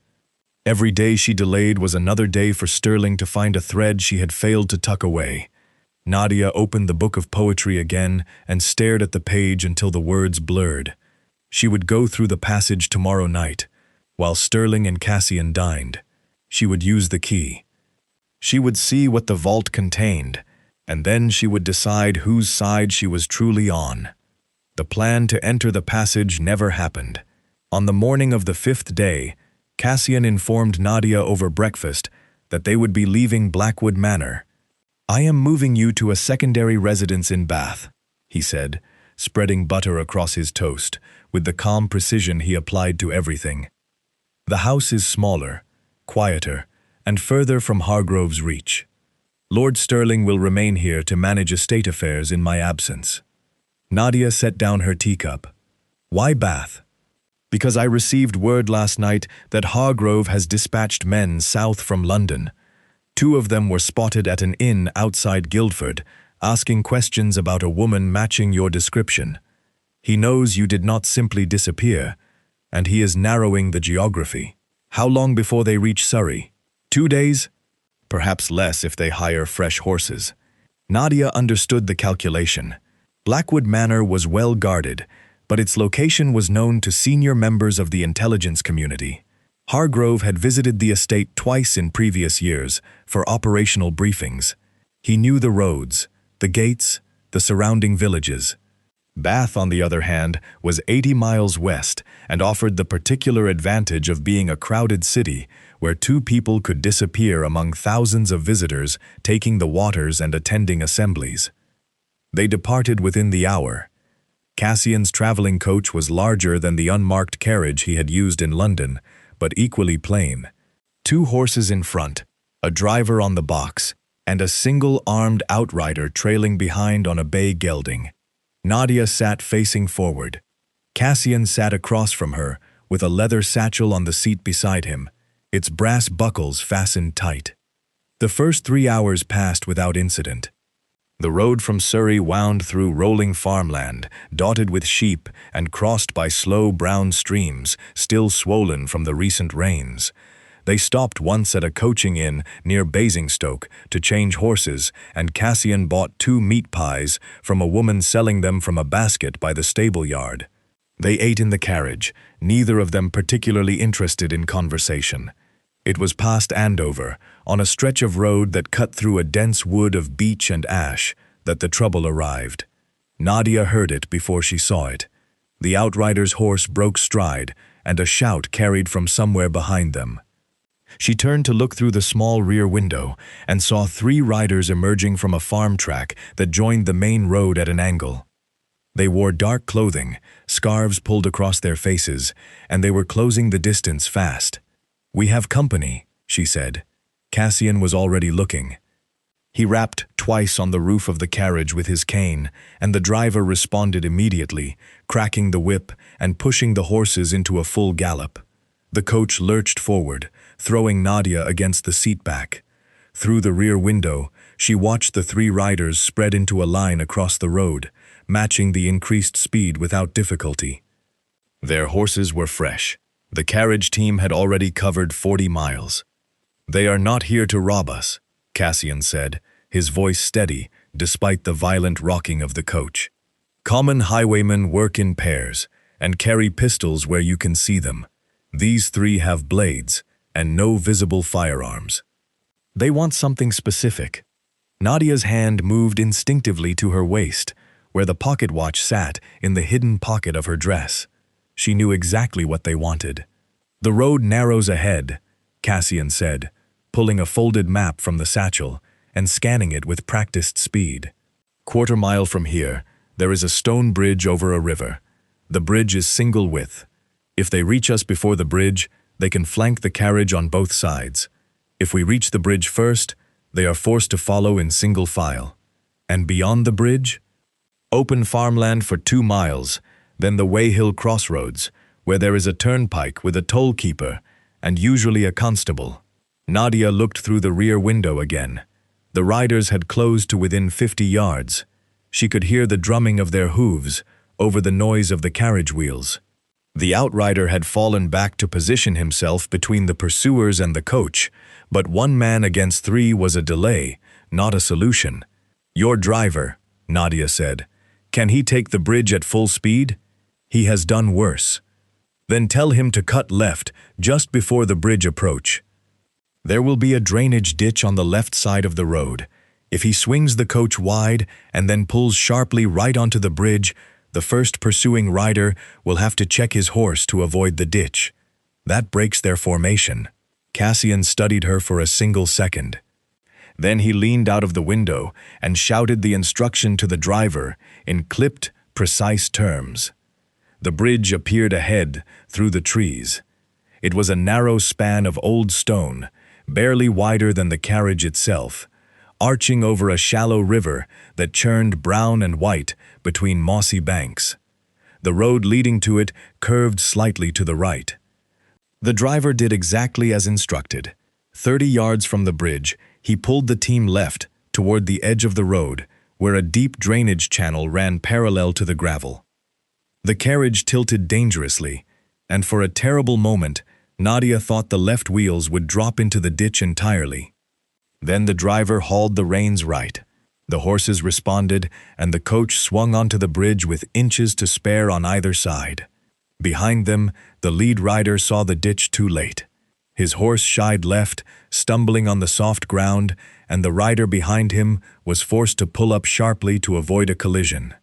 Every day she delayed was another day for Sterling to find a thread she had failed to tuck away. Nadia opened the book of poetry again and stared at the page until the words blurred. She would go through the passage tomorrow night, while Sterling and Cassian dined. She would use the key. She would see what the vault contained, and then she would decide whose side she was truly on. The plan to enter the passage never happened. On the morning of the 5th day, Cassian informed Nadia over breakfast that they would be leaving Blackwood Manor. I am moving you to a secondary residence in Bath, he said, spreading butter across his toast, with the calm precision he applied to everything. The house is smaller, quieter, and further from Hargrove's reach. Lord Sterling will remain here to manage estate affairs in my absence. Nadia set down her teacup. Why Bath? Because I received word last night that Hargrove has dispatched men south from London. Two of them were spotted at an inn outside Guildford, asking questions about a woman matching your description. He knows you did not simply disappear, and he is narrowing the geography. How long before they reach Surrey? 2 days? Perhaps less if they hire fresh horses. Nadia understood the calculation. Blackwood Manor was well guarded, but its location was known to senior members of the intelligence community. Hargrove had visited the estate twice in previous years for operational briefings. He knew the roads, the gates, the surrounding villages. Bath, on the other hand, was 80 miles west and offered the particular advantage of being a crowded city where two people could disappear among thousands of visitors taking the waters and attending assemblies. They departed within the hour. Cassian's traveling coach was larger than the unmarked carriage he had used in London, but equally plain. 2 horses in front, a driver on the box, and a single armed outrider trailing behind on a bay gelding. Nadia sat facing forward. Cassian sat across from her, with a leather satchel on the seat beside him, its brass buckles fastened tight. The first 3 hours passed without incident. The road from Surrey wound through rolling farmland, dotted with sheep and crossed by slow brown streams, still swollen from the recent rains. They stopped once at a coaching inn near Basingstoke to change horses, and Cassian bought 2 meat pies from a woman selling them from a basket by the stable yard. They ate in the carriage, neither of them particularly interested in conversation. It was past Andover, on a stretch of road that cut through a dense wood of beech and ash, that the trouble arrived. Nadia heard it before she saw it. The outrider's horse broke stride, and a shout carried from somewhere behind them. She turned to look through the small rear window and saw 3 riders emerging from a farm track that joined the main road at an angle. They wore dark clothing, scarves pulled across their faces, and they were closing the distance fast. "We have company," she said. Cassian was already looking. He rapped twice on the roof of the carriage with his cane, and the driver responded immediately, cracking the whip and pushing the horses into a full gallop. The coach lurched forward, throwing Nadia against the seat back. Through the rear window, she watched the 3 riders spread into a line across the road, matching the increased speed without difficulty. Their horses were fresh. The carriage team had already covered 40 miles. "They are not here to rob us," Cassian said, his voice steady despite the violent rocking of the coach. "Common highwaymen work in pairs and carry pistols where you can see them. These 3 have blades and no visible firearms. They want something specific." Nadia's hand moved instinctively to her waist, where the pocket watch sat in the hidden pocket of her dress. She knew exactly what they wanted. "The road narrows ahead," Cassian said, pulling a folded map from the satchel and scanning it with practiced speed. "Quarter mile from here, there is a stone bridge over a river. The bridge is single width. If they reach us before the bridge, they can flank the carriage on both sides. If we reach the bridge first, they are forced to follow in single file. And beyond the bridge? Open farmland for 2 miles, then the Weyhill crossroads, where there is a turnpike with a toll keeper and usually a constable." Nadia looked through the rear window again. The riders had closed to within 50 yards. She could hear the drumming of their hooves over the noise of the carriage wheels. The outrider had fallen back to position himself between the pursuers and the coach, but 1 man against 3 was a delay, not a solution. "Your driver," Nadia said. "Can he take the bridge at full speed? He has done worse. Then tell him to cut left just before the bridge approach. There will be a drainage ditch on the left side of the road. If he swings the coach wide and then pulls sharply right onto the bridge, the first pursuing rider will have to check his horse to avoid the ditch. That breaks their formation." Cassian studied her for a single second. Then he leaned out of the window and shouted the instruction to the driver in clipped, precise terms. The bridge appeared ahead through the trees. It was a narrow span of old stone, barely wider than the carriage itself, arching over a shallow river that churned brown and white between mossy banks. The road leading to it curved slightly to the right. The driver did exactly as instructed. 30 yards from the bridge, He pulled the team left, toward the edge of the road, where a deep drainage channel ran parallel to the gravel. The carriage tilted dangerously, and for a terrible moment, Nadia thought the left wheels would drop into the ditch entirely. Then the driver hauled the reins right. The horses responded, and the coach swung onto the bridge with inches to spare on either side. Behind them, the lead rider saw the ditch too late. His horse shied left, stumbling on the soft ground, and the rider behind him was forced to pull up sharply to avoid a collision.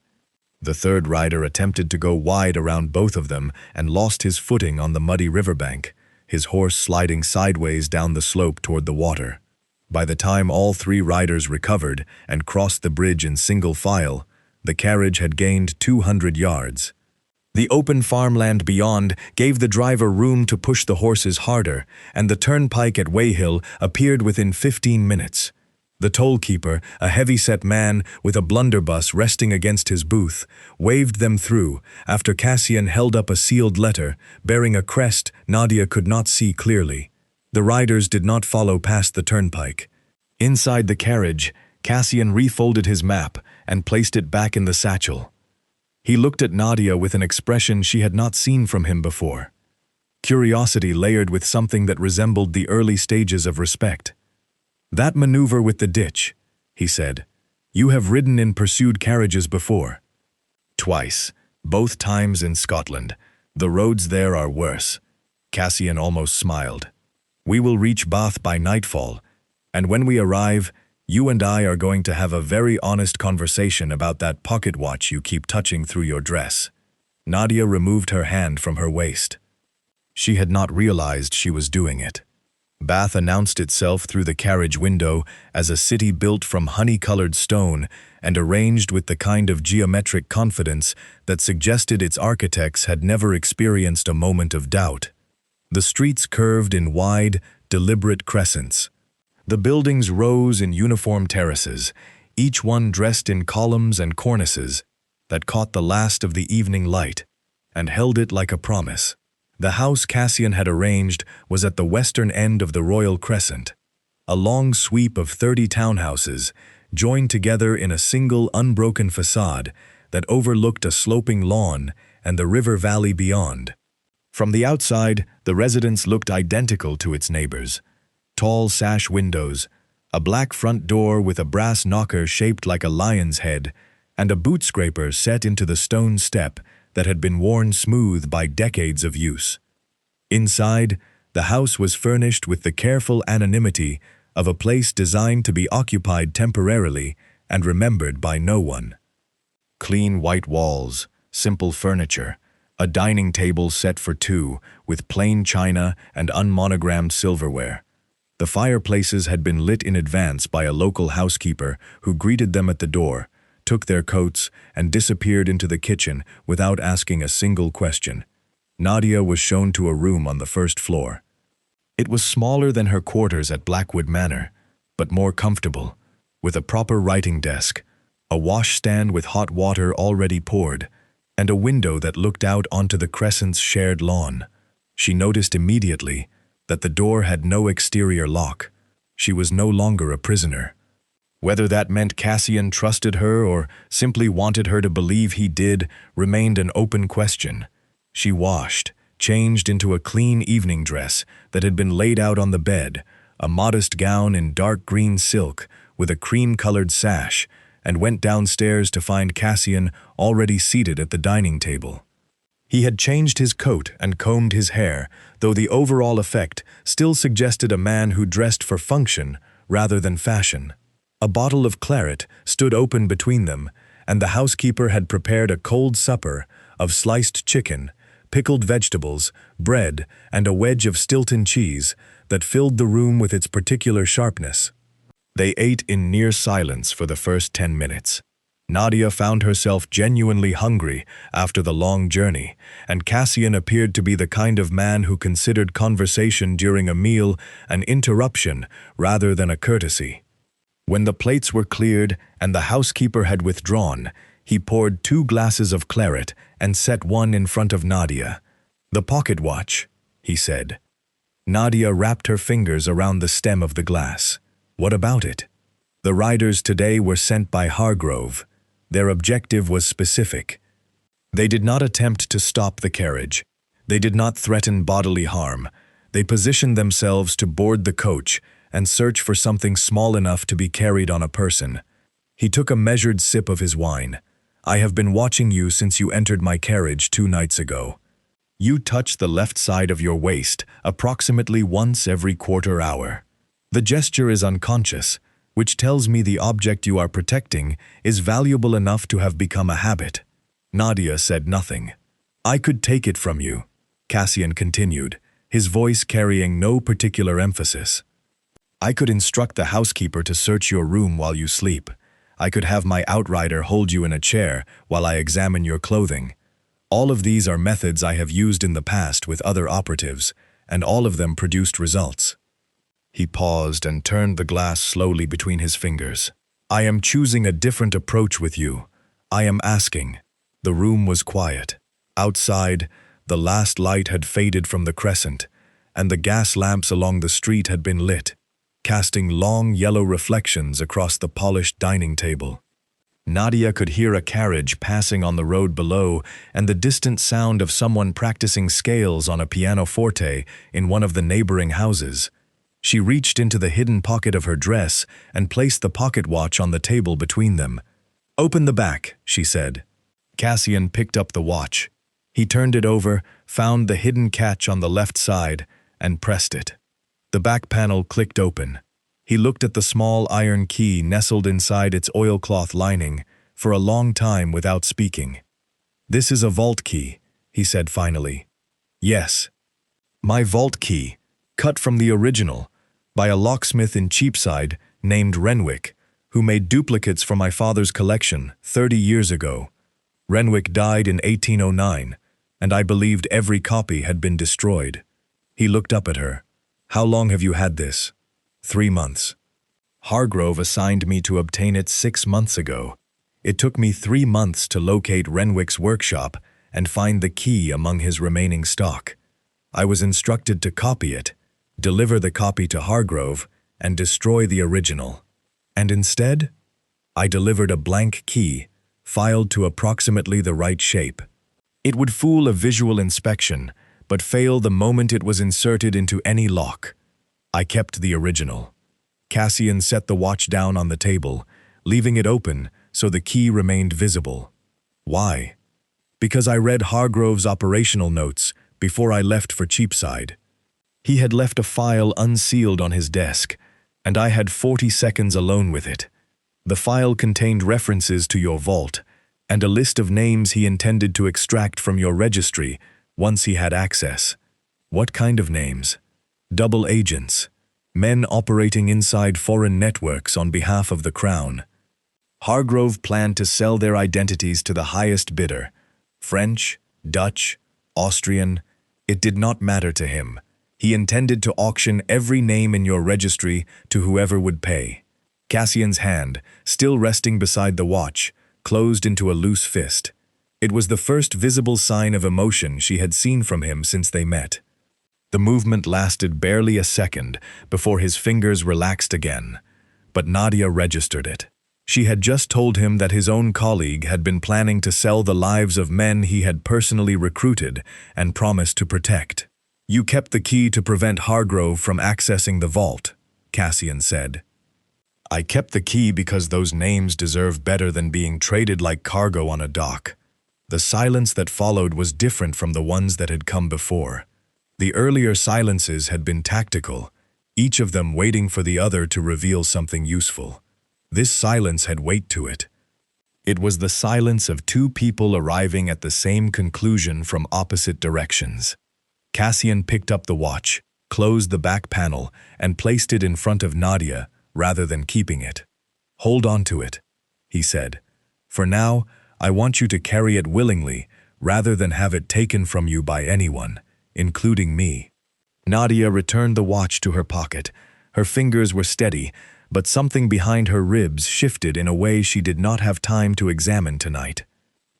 The third rider attempted to go wide around both of them and lost his footing on the muddy riverbank, his horse sliding sideways down the slope toward the water. By the time all three riders recovered and crossed the bridge in single file, the carriage had gained 200 yards. The open farmland beyond gave the driver room to push the horses harder, and the turnpike at Weyhill appeared within 15 minutes. The toll-keeper, a heavy-set man with a blunderbuss resting against his booth, waved them through after Cassian held up a sealed letter bearing a crest Nadia could not see clearly. The riders did not follow past the turnpike. Inside the carriage, Cassian refolded his map and placed it back in the satchel. He looked at Nadia with an expression she had not seen from him before. Curiosity layered with something that resembled the early stages of respect. "That maneuver with the ditch," he said. "You have ridden in pursued carriages before." "Twice, both times in Scotland. The roads there are worse." Cassian almost smiled. "We will reach Bath by nightfall, and when we arrive, you and I are going to have a very honest conversation about that pocket watch you keep touching through your dress." Nadia removed her hand from her waist. She had not realized she was doing it. Bath announced itself through the carriage window as a city built from honey-colored stone and arranged with the kind of geometric confidence that suggested its architects had never experienced a moment of doubt. The streets curved in wide, deliberate crescents. The buildings rose in uniform terraces, each one dressed in columns and cornices that caught the last of the evening light and held it like a promise. The house Cassian had arranged was at the western end of the Royal Crescent, a long sweep of 30 townhouses joined together in a single unbroken facade that overlooked a sloping lawn and the river valley beyond. From the outside, the residence looked identical to its neighbors. Tall sash windows, a black front door with a brass knocker shaped like a lion's head, and a boot scraper set into the stone step that had been worn smooth by decades of use. Inside, the house was furnished with the careful anonymity of a place designed to be occupied temporarily and remembered by no one. Clean white walls, simple furniture, a dining table set for two with plain china and unmonogrammed silverware. The fireplaces had been lit in advance by a local housekeeper who greeted them at the door, took their coats, and disappeared into the kitchen without asking a single question. Nadia was shown to a room on the first floor. It was smaller than her quarters at Blackwood Manor, but more comfortable, with a proper writing desk, a washstand with hot water already poured, and a window that looked out onto the Crescent's shared lawn. She noticed immediately that the door had no exterior lock. She was no longer a prisoner. Whether that meant Cassian trusted her or simply wanted her to believe he did remained an open question. She washed, changed into a clean evening dress that had been laid out on the bed, a modest gown in dark green silk with a cream-colored sash, and went downstairs to find Cassian already seated at the dining table. He had changed his coat and combed his hair, though the overall effect still suggested a man who dressed for function rather than fashion. A bottle of claret stood open between them, and the housekeeper had prepared a cold supper of sliced chicken, pickled vegetables, bread, and a wedge of Stilton cheese that filled the room with its particular sharpness. They ate in near silence for the first 10 minutes. Nadia found herself genuinely hungry after the long journey, and Cassian appeared to be the kind of man who considered conversation during a meal an interruption rather than a courtesy. When the plates were cleared and the housekeeper had withdrawn, he poured 2 glasses of claret and set one in front of Nadia. "The pocket watch," he said. Nadia wrapped her fingers around the stem of the glass. What about it? The riders today were sent by Hargrove. Their objective was specific. They did not attempt to stop the carriage. They did not threaten bodily harm. They positioned themselves to board the coach and search for something small enough to be carried on a person. He took a measured sip of his wine. I have been watching you since you entered my carriage 2 nights ago. You touch the left side of your waist approximately once every quarter hour. The gesture is unconscious, which tells me the object you are protecting is valuable enough to have become a habit. Nadia said nothing. I could take it from you, Cassian continued, his voice carrying no particular emphasis. I could instruct the housekeeper to search your room while you sleep. I could have my outrider hold you in a chair while I examine your clothing. All of these are methods I have used in the past with other operatives, and all of them produced results. He paused and turned the glass slowly between his fingers. I am choosing a different approach with you. I am asking. The room was quiet. Outside, the last light had faded from the crescent, and the gas lamps along the street had been lit, casting long yellow reflections across the polished dining table. Nadia could hear a carriage passing on the road below and the distant sound of someone practicing scales on a pianoforte in one of the neighboring houses. She reached into the hidden pocket of her dress and placed the pocket watch on the table between them. Open the back, she said. Cassian picked up the watch. He turned it over, found the hidden catch on the left side, and pressed it. The back panel clicked open. He looked at the small iron key nestled inside its oilcloth lining for a long time without speaking. This is a vault key, he said finally. Yes. My vault key, cut from the original, by a locksmith in Cheapside named Renwick, who made duplicates for my father's collection 30 years ago. Renwick died in 1809, and I believed every copy had been destroyed. He looked up at her. How long have you had this? 3 months. Hargrove assigned me to obtain it 6 months ago. It took me 3 months to locate Renwick's workshop and find the key among his remaining stock. I was instructed to copy it, deliver the copy to Hargrove, and destroy the original. And instead, I delivered a blank key, filed to approximately the right shape. It would fool a visual inspection, but fail the moment it was inserted into any lock. I kept the original. Cassian set the watch down on the table, leaving it open so the key remained visible. Why? Because I read Hargrove's operational notes before I left for Cheapside. He had left a file unsealed on his desk, and I had 40 seconds alone with it. The file contained references to your vault, and a list of names he intended to extract from your registry once he had access. What kind of names? Double agents, men operating inside foreign networks on behalf of the Crown. Hargrove planned to sell their identities to the highest bidder. French, Dutch, Austrian, it did not matter to him. He intended to auction every name in your registry to whoever would pay. Cassian's hand, still resting beside the watch, closed into a loose fist. It was the first visible sign of emotion she had seen from him since they met. The movement lasted barely a second before his fingers relaxed again, but Nadia registered it. She had just told him that his own colleague had been planning to sell the lives of men he had personally recruited and promised to protect. You kept the key to prevent Hargrove from accessing the vault, Cassian said. I kept the key because those names deserve better than being traded like cargo on a dock. The silence that followed was different from the ones that had come before. The earlier silences had been tactical, each of them waiting for the other to reveal something useful. This silence had weight to it. It was the silence of two people arriving at the same conclusion from opposite directions. Cassian picked up the watch, closed the back panel, and placed it in front of Nadia rather than keeping it. Hold on to it, he said. For now, I want you to carry it willingly rather than have it taken from you by anyone, including me. Nadia returned the watch to her pocket. Her fingers were steady, but something behind her ribs shifted in a way she did not have time to examine tonight.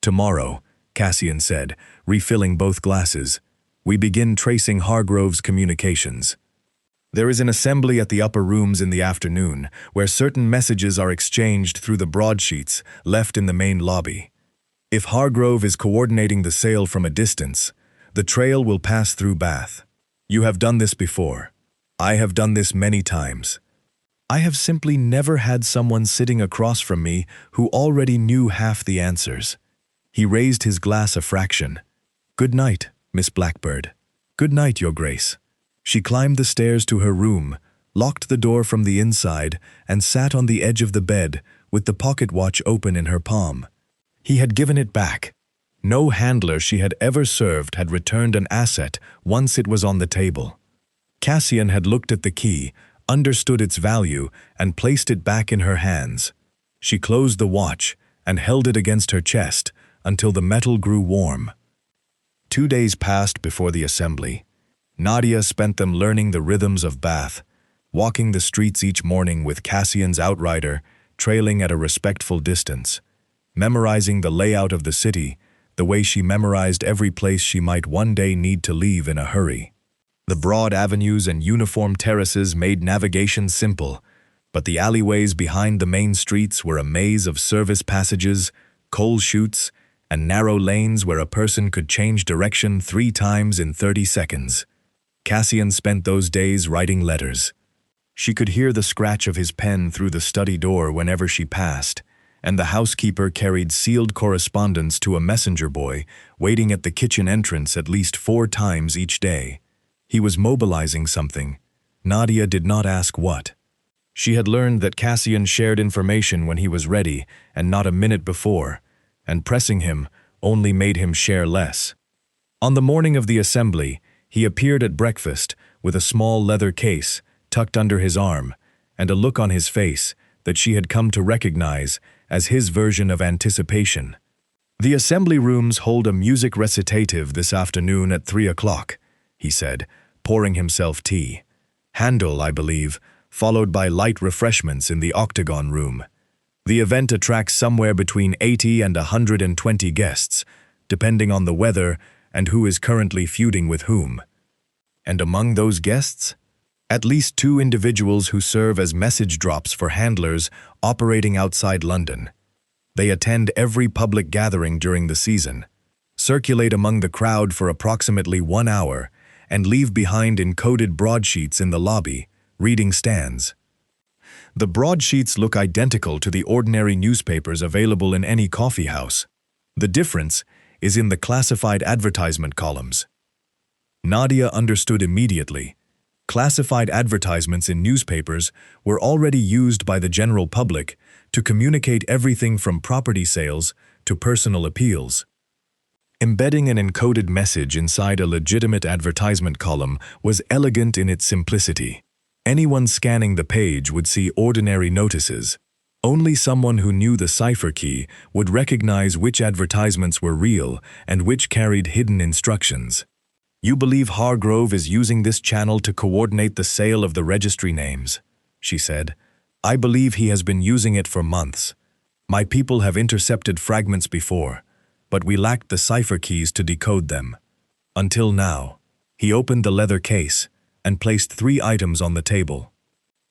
Tomorrow, Cassian said, refilling both glasses, we begin tracing Hargrove's communications. There is an assembly at the upper rooms in the afternoon, where certain messages are exchanged through the broadsheets left in the main lobby. If Hargrove is coordinating the sale from a distance, the trail will pass through Bath. You have done this before. I have done this many times. I have simply never had someone sitting across from me who already knew half the answers. He raised his glass a fraction. Good night, Miss Blackbird. Good night, Your Grace. She climbed the stairs to her room, locked the door from the inside, and sat on the edge of the bed with the pocket watch open in her palm. He had given it back. No handler she had ever served had returned an asset once it was on the table. Cassian had looked at the key, understood its value, and placed it back in her hands. She closed the watch and held it against her chest until the metal grew warm. 2 days passed before the assembly. Nadia spent them learning the rhythms of Bath, walking the streets each morning with Cassian's outrider, trailing at a respectful distance, memorizing the layout of the city, the way she memorized every place she might one day need to leave in a hurry. The broad avenues and uniform terraces made navigation simple, but the alleyways behind the main streets were a maze of service passages, coal chutes, and narrow lanes where a person could change direction 3 times in 30 seconds. Cassian spent those days writing letters. She could hear the scratch of his pen through the study door whenever she passed, and the housekeeper carried sealed correspondence to a messenger boy waiting at the kitchen entrance at least 4 times each day. He was mobilizing something. Nadia did not ask what. She had learned that Cassian shared information when he was ready and not a minute before, and pressing him only made him share less. On the morning of the assembly, he appeared at breakfast with a small leather case tucked under his arm and a look on his face that she had come to recognize as his version of anticipation. The assembly rooms hold a music recitative this afternoon at 3 o'clock, he said, pouring himself tea. Handel, I believe, followed by light refreshments in the octagon room. The event attracts somewhere between 80 and 120 guests, depending on the weather and who is currently feuding with whom. And among those guests, at least 2 individuals who serve as message drops for handlers operating outside London. They attend every public gathering during the season, circulate among the crowd for approximately 1 hour, and leave behind encoded broadsheets in the lobby, reading stands. The broadsheets look identical to the ordinary newspapers available in any coffee house. The difference is in the classified advertisement columns. Nadia understood immediately. Classified advertisements in newspapers were already used by the general public to communicate everything from property sales to personal appeals. Embedding an encoded message inside a legitimate advertisement column was elegant in its simplicity. Anyone scanning the page would see ordinary notices. Only someone who knew the cipher key would recognize which advertisements were real and which carried hidden instructions. You believe Hargrove is using this channel to coordinate the sale of the registry names, she said. I believe he has been using it for months. My people have intercepted fragments before, but we lacked the cipher keys to decode them. Until now. He opened the leather case and placed 3 items on the table.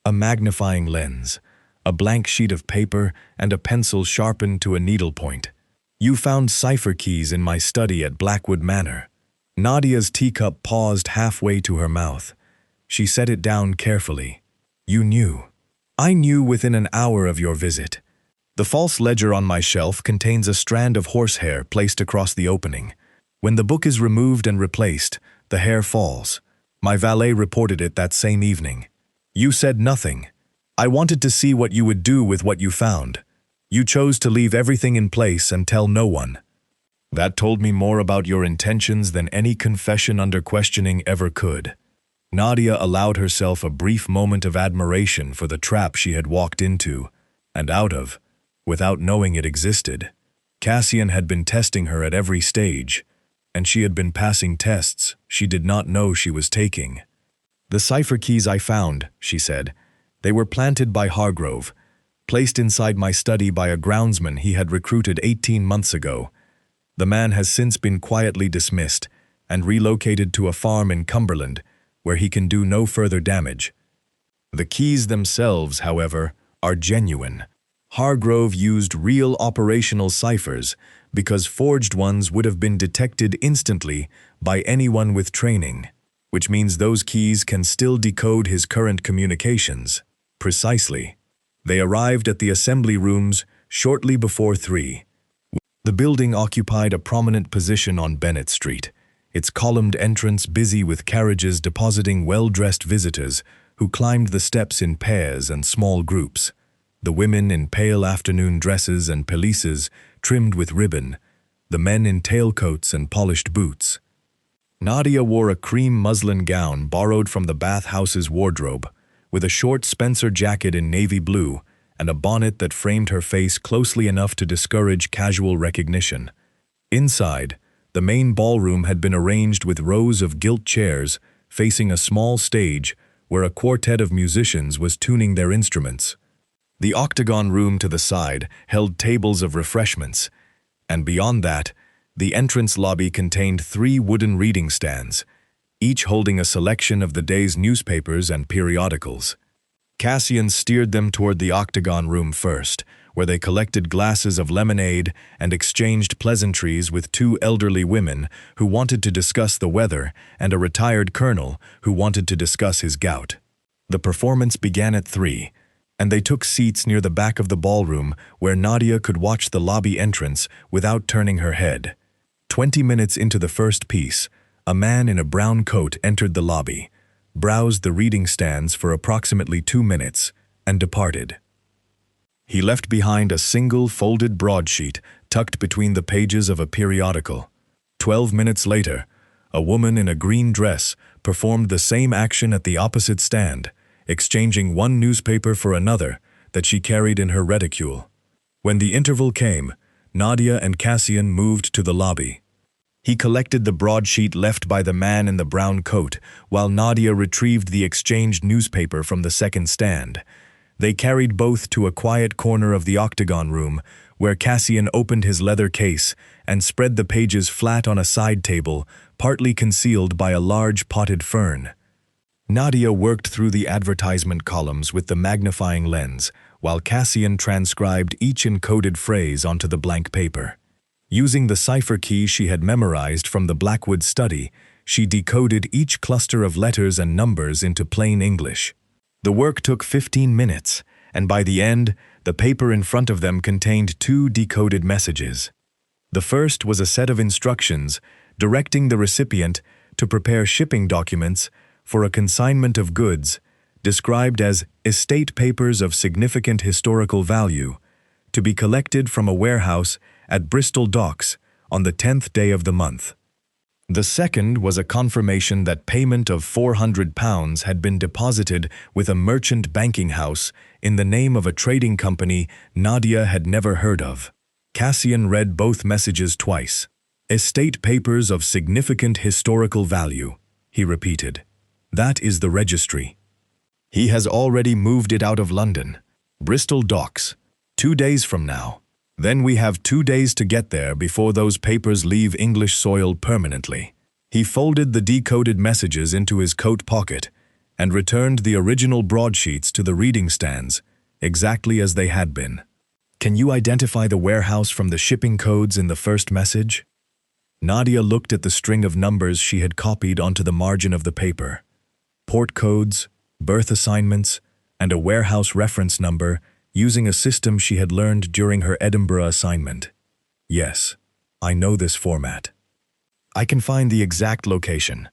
A magnifying lens, a blank sheet of paper, and a pencil sharpened to a needlepoint. You found cipher keys in my study at Blackwood Manor. Nadia's teacup paused halfway to her mouth. She set it down carefully. You knew. I knew within an hour of your visit. The false ledger on my shelf contains a strand of horsehair placed across the opening. When the book is removed and replaced, the hair falls. My valet reported it that same evening. You said nothing. I wanted to see what you would do with what you found. You chose to leave everything in place and tell no one. That told me more about your intentions than any confession under questioning ever could. Nadia allowed herself a brief moment of admiration for the trap she had walked into, and out of, without knowing it existed. Cassian had been testing her at every stage, and she had been passing tests she did not know she was taking. The cipher keys I found, she said. They were planted by Hargrove, placed inside my study by a groundsman he had recruited 18 months ago. The man has since been quietly dismissed and relocated to a farm in Cumberland, where he can do no further damage. The keys themselves, however, are genuine. Hargrove used real operational ciphers because forged ones would have been detected instantly by anyone with training, which means those keys can still decode his current communications. Precisely. They arrived at the assembly rooms shortly before 3. The building occupied a prominent position on Bennett Street, its columned entrance busy with carriages depositing well-dressed visitors who climbed the steps in pairs and small groups, the women in pale afternoon dresses and pelisses trimmed with ribbon, the men in tailcoats and polished boots. Nadia wore a cream muslin gown borrowed from the bathhouse's wardrobe, with a short Spencer jacket in navy blue and a bonnet that framed her face closely enough to discourage casual recognition. Inside, the main ballroom had been arranged with rows of gilt chairs facing a small stage where a quartet of musicians was tuning their instruments. The octagon room to the side held tables of refreshments, and beyond that, the entrance lobby contained 3 wooden reading stands, each holding a selection of the day's newspapers and periodicals. Cassian steered them toward the octagon room first, where they collected glasses of lemonade and exchanged pleasantries with 2 elderly women who wanted to discuss the weather and a retired colonel who wanted to discuss his gout. The performance began at 3, and they took seats near the back of the ballroom where Nadia could watch the lobby entrance without turning her head. 20 minutes into the first piece, a man in a brown coat entered the lobby, browsed the reading stands for approximately 2 minutes, and departed. He left behind a single folded broadsheet tucked between the pages of a periodical. 12 minutes later, a woman in a green dress performed the same action at the opposite stand, exchanging one newspaper for another that she carried in her reticule. When the interval came, Nadia and Cassian moved to the lobby. He collected the broadsheet left by the man in the brown coat, while Nadia retrieved the exchanged newspaper from the second stand. They carried both to a quiet corner of the octagon room, where Cassian opened his leather case and spread the pages flat on a side table, partly concealed by a large potted fern. Nadia worked through the advertisement columns with the magnifying lens, while Cassian transcribed each encoded phrase onto the blank paper. Using the cipher key she had memorized from the Blackwood study, she decoded each cluster of letters and numbers into plain English. The work took 15 minutes, and by the end, the paper in front of them contained 2 decoded messages. The first was a set of instructions directing the recipient to prepare shipping documents for a consignment of goods, described as estate papers of significant historical value, to be collected from a warehouse at Bristol Docks on the 10th day of the month. The second was a confirmation that payment of £400 had been deposited with a merchant banking house in the name of a trading company Nadia had never heard of. Cassian read both messages twice. "Estate papers of significant historical value," he repeated. "That is the registry. He has already moved it out of London. Bristol Docks. 2 days from now. Then we have 2 days to get there before those papers leave English soil permanently." He folded the decoded messages into his coat pocket and returned the original broadsheets to the reading stands, exactly as they had been. "Can you identify the warehouse from the shipping codes in the first message?" Nadia looked at the string of numbers she had copied onto the margin of the paper. Port codes, berth assignments, and a warehouse reference number using a system she had learned during her Edinburgh assignment. "Yes, I know this format. I can find the exact location."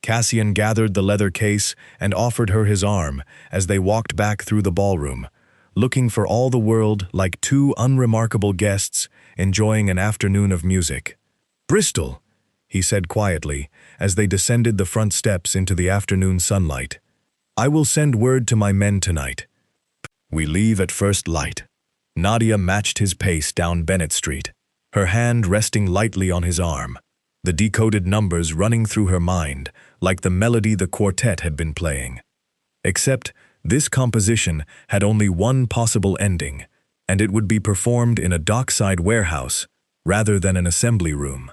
Cassian gathered the leather case and offered her his arm as they walked back through the ballroom, looking for all the world like 2 unremarkable guests enjoying an afternoon of music. "Bristol," he said quietly as they descended the front steps into the afternoon sunlight. "I will send word to my men tonight. We leave at first light." Nadia matched his pace down Bennett Street, her hand resting lightly on his arm, the decoded numbers running through her mind like the melody the quartet had been playing. Except this composition had only one possible ending, and it would be performed in a dockside warehouse rather than an assembly room.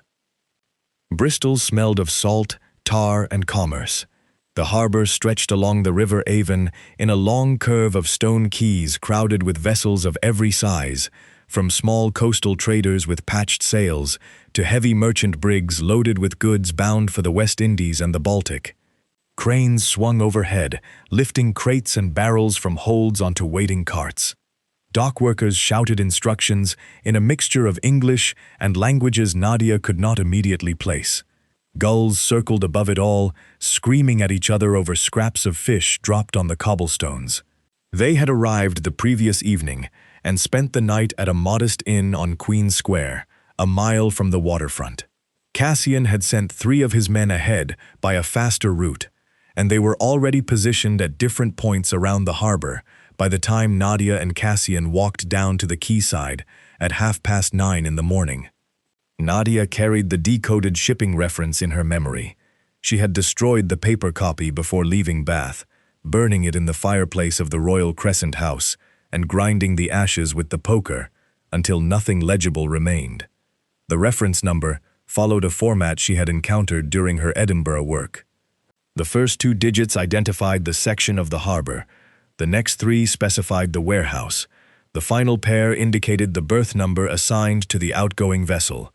Bristol smelled of salt, tar, and commerce. The harbor stretched along the river Avon in a long curve of stone quays crowded with vessels of every size, from small coastal traders with patched sails to heavy merchant brigs loaded with goods bound for the West Indies and the Baltic. Cranes swung overhead, lifting crates and barrels from holds onto waiting carts. Dock workers shouted instructions in a mixture of English and languages Nadia could not immediately place. Gulls circled above it all, screaming at each other over scraps of fish dropped on the cobblestones. They had arrived the previous evening and spent the night at a modest inn on Queen Square, a mile from the waterfront. Cassian had sent 3 of his men ahead by a faster route, and they were already positioned at different points around the harbor by the time Nadia and Cassian walked down to the quayside at 9:30 in the morning. Nadia carried the decoded shipping reference in her memory. She had destroyed the paper copy before leaving Bath, burning it in the fireplace of the Royal Crescent House and grinding the ashes with the poker until nothing legible remained. The reference number followed a format she had encountered during her Edinburgh work. The first 2 digits identified the section of the harbor. The next 3 specified the warehouse. The final pair indicated the berth number assigned to the outgoing vessel.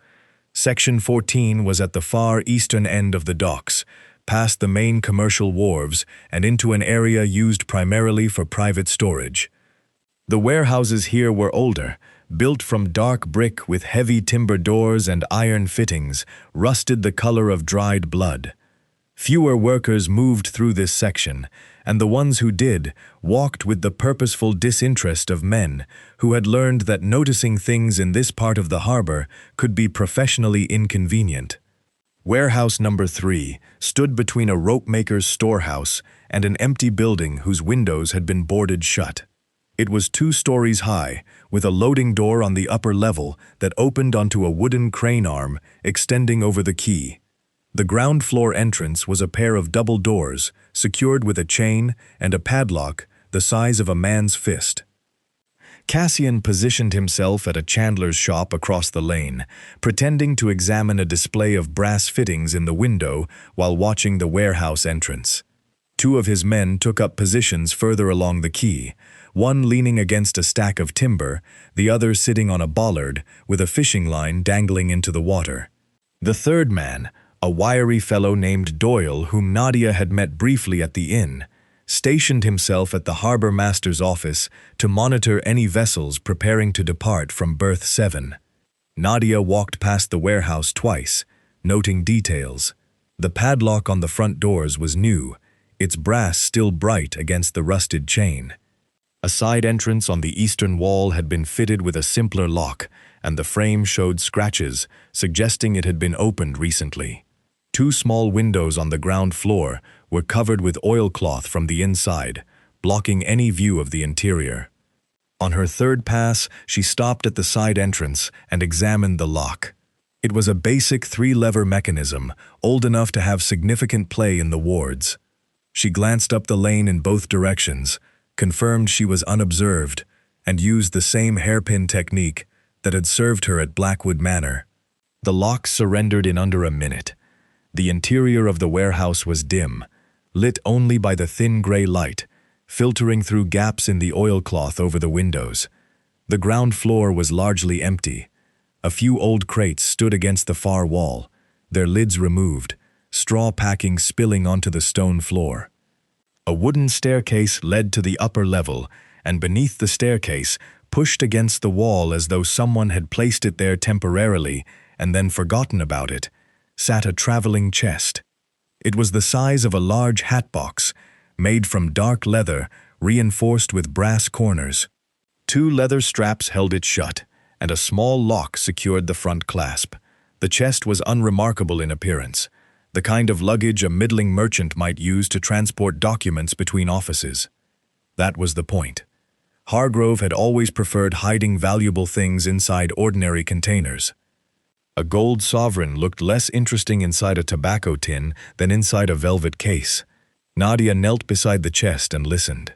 Section 14 was at the far eastern end of the docks, past the main commercial wharves and into an area used primarily for private storage. The warehouses here were older, built from dark brick with heavy timber doors and iron fittings, rusted the color of dried blood. Fewer workers moved through this section, and the ones who did walked with the purposeful disinterest of men who had learned that noticing things in this part of the harbor could be professionally inconvenient. Warehouse number 3 stood between a rope-maker's storehouse and an empty building whose windows had been boarded shut. It was 2 stories high, with a loading door on the upper level that opened onto a wooden crane arm extending over the quay. The ground floor entrance was a pair of double doors, secured with a chain and a padlock the size of a man's fist. Cassian positioned himself at a chandler's shop across the lane, pretending to examine a display of brass fittings in the window while watching the warehouse entrance. 2 of his men took up positions further along the quay, one leaning against a stack of timber, the other sitting on a bollard with a fishing line dangling into the water. The third man, a wiry fellow named Doyle, whom Nadia had met briefly at the inn, stationed himself at the harbor master's office to monitor any vessels preparing to depart from berth 7. Nadia walked past the warehouse twice, noting details. The padlock on the front doors was new, its brass still bright against the rusted chain. A side entrance on the eastern wall had been fitted with a simpler lock, and the frame showed scratches, suggesting it had been opened recently. 2 small windows on the ground floor were covered with oilcloth from the inside, blocking any view of the interior. On her 3rd pass, she stopped at the side entrance and examined the lock. It was a basic 3-lever mechanism, old enough to have significant play in the wards. She glanced up the lane in both directions, confirmed she was unobserved, and used the same hairpin technique that had served her at Blackwood Manor. The lock surrendered in under a minute. The interior of the warehouse was dim, lit only by the thin gray light, filtering through gaps in the oilcloth over the windows. The ground floor was largely empty. A few old crates stood against the far wall, their lids removed, straw packing spilling onto the stone floor. A wooden staircase led to the upper level, and beneath the staircase, pushed against the wall as though someone had placed it there temporarily and then forgotten about it, sat a traveling chest. It was the size of a large hat box, made from dark leather, reinforced with brass corners. 2 leather straps held it shut, and a small lock secured the front clasp. The chest was unremarkable in appearance, the kind of luggage a middling merchant might use to transport documents between offices. That was the point. Hargrove had always preferred hiding valuable things inside ordinary containers. A gold sovereign looked less interesting inside a tobacco tin than inside a velvet case. Nadia knelt beside the chest and listened.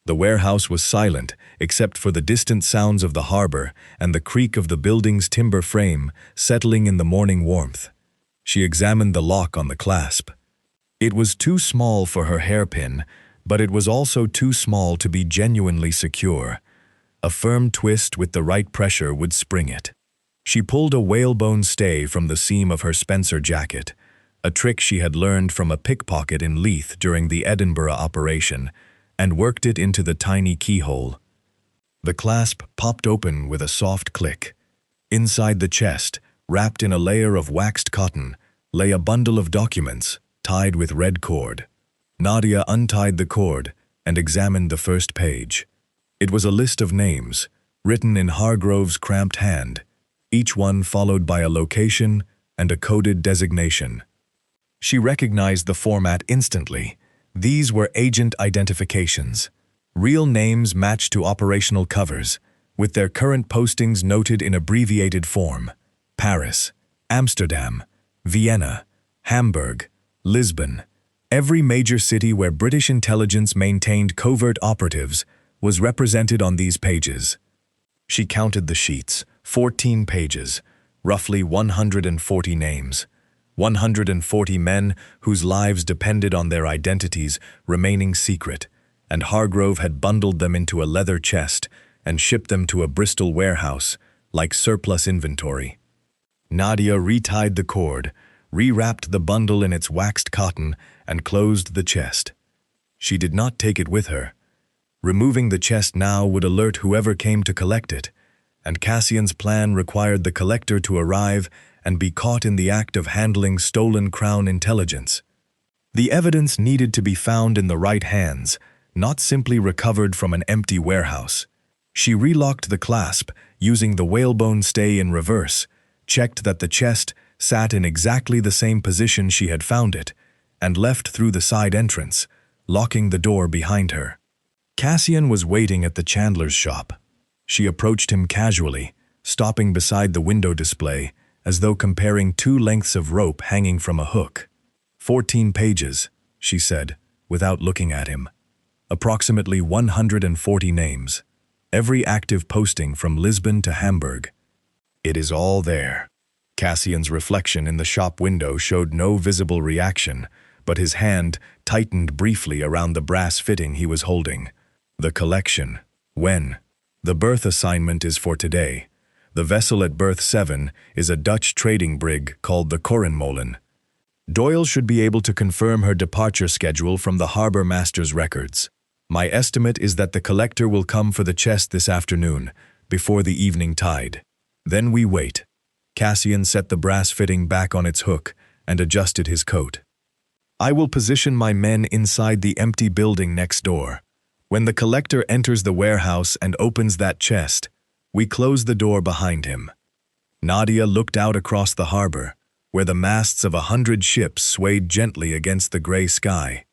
The warehouse was silent except for the distant sounds of the harbor and the creak of the building's timber frame settling in the morning warmth. She examined the lock on the clasp. It was too small for her hairpin, but it was also too small to be genuinely secure. A firm twist with the right pressure would spring it. She pulled a whalebone stay from the seam of her Spencer jacket, a trick she had learned from a pickpocket in Leith during the Edinburgh operation, and worked it into the tiny keyhole. The clasp popped open with a soft click. Inside the chest, wrapped in a layer of waxed cotton, lay a bundle of documents, tied with red cord. Nadia untied the cord and examined the first page. It was a list of names, written in Hargrove's cramped hand, each one followed by a location and a coded designation. She recognized the format instantly. These were agent identifications. Real names matched to operational covers, with their current postings noted in abbreviated form: Paris, Amsterdam, Vienna, Hamburg, Lisbon. Every major city where British intelligence maintained covert operatives was represented on these pages. She counted the sheets, 14 pages, roughly 140 names. 140 men whose lives depended on their identities remaining secret, and Hargrove had bundled them into a leather chest and shipped them to a Bristol warehouse, like surplus inventory. Nadia retied the cord, rewrapped the bundle in its waxed cotton, and closed the chest. She did not take it with her. Removing the chest now would alert whoever came to collect it, and Cassian's plan required the collector to arrive and be caught in the act of handling stolen Crown intelligence. The evidence needed to be found in the right hands, not simply recovered from an empty warehouse. She relocked the clasp, using the whalebone stay in reverse, checked that the chest sat in exactly the same position she had found it, and left through the side entrance, locking the door behind her. Cassian was waiting at the chandler's shop. She approached him casually, stopping beside the window display, as though comparing two lengths of rope hanging from a hook. 14 pages, she said, without looking at him. Approximately 140 names. Every active posting from Lisbon to Hamburg. It is all there. Cassian's reflection in the shop window showed no visible reaction, but his hand tightened briefly around the brass fitting he was holding. The collection. When? The berth assignment is for today. The vessel at berth 7 is a Dutch trading brig called the Korenmolen. Doyle should be able to confirm her departure schedule from the harbor master's records. My estimate is that the collector will come for the chest this afternoon, before the evening tide. Then we wait. Cassian set the brass fitting back on its hook and adjusted his coat. I will position my men inside the empty building next door. When the collector enters the warehouse and opens that chest, we close the door behind him. Nadia looked out across the harbor, where the masts of 100 ships swayed gently against the gray sky.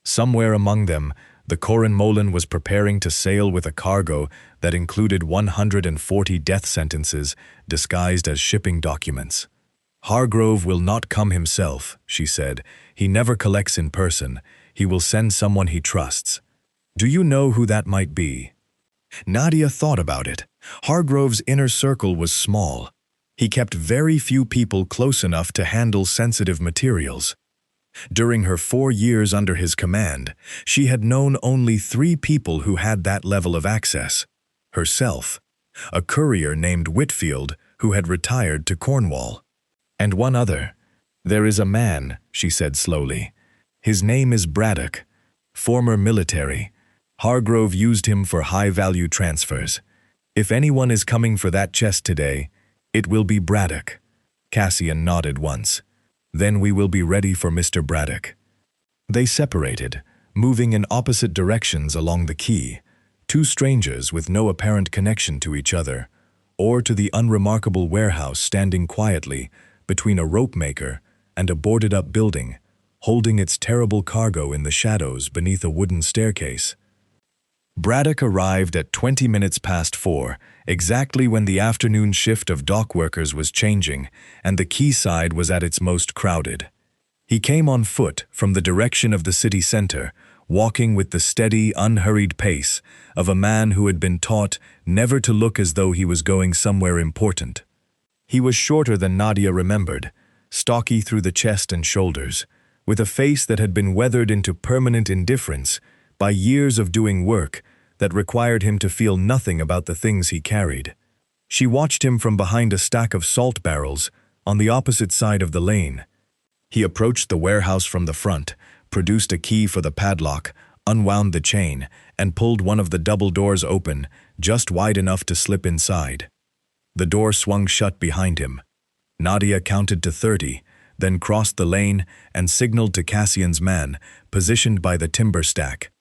Somewhere among them, the Korenmolen was preparing to sail with a cargo that included 140 death sentences disguised as shipping documents. Hargrove will not come himself, she said. He never collects in person. He will send someone he trusts. Do you know who that might be? Nadia thought about it. Hargrove's inner circle was small. He kept very few people close enough to handle sensitive materials. During her 4 years under his command, she had known only 3 people who had that level of access. Herself, a courier named Whitfield who had retired to Cornwall, and one other. There is a man, she said slowly. His name is Braddock, former military. Hargrove used him for high-value transfers. If anyone is coming for that chest today, it will be Braddock. Cassian nodded once. Then we will be ready for Mr. Braddock. They separated, moving in opposite directions along the quay, 2 strangers with no apparent connection to each other, or to the unremarkable warehouse standing quietly between a rope-maker and a boarded-up building, holding its terrible cargo in the shadows beneath a wooden staircase. Braddock arrived at 20 minutes past 4, exactly when the afternoon shift of dock workers was changing and the quayside was at its most crowded. He came on foot from the direction of the city center, walking with the steady, unhurried pace of a man who had been taught never to look as though he was going somewhere important. He was shorter than Nadia remembered, stocky through the chest and shoulders, with a face that had been weathered into permanent indifference by years of doing work that required him to feel nothing about the things he carried. She watched him from behind a stack of salt barrels on the opposite side of the lane. He approached the warehouse from the front, produced a key for the padlock, unwound the chain, and pulled one of the double doors open, just wide enough to slip inside. The door swung shut behind him. Nadia counted to 30, then crossed the lane and signaled to Cassian's man, positioned by the timber stack.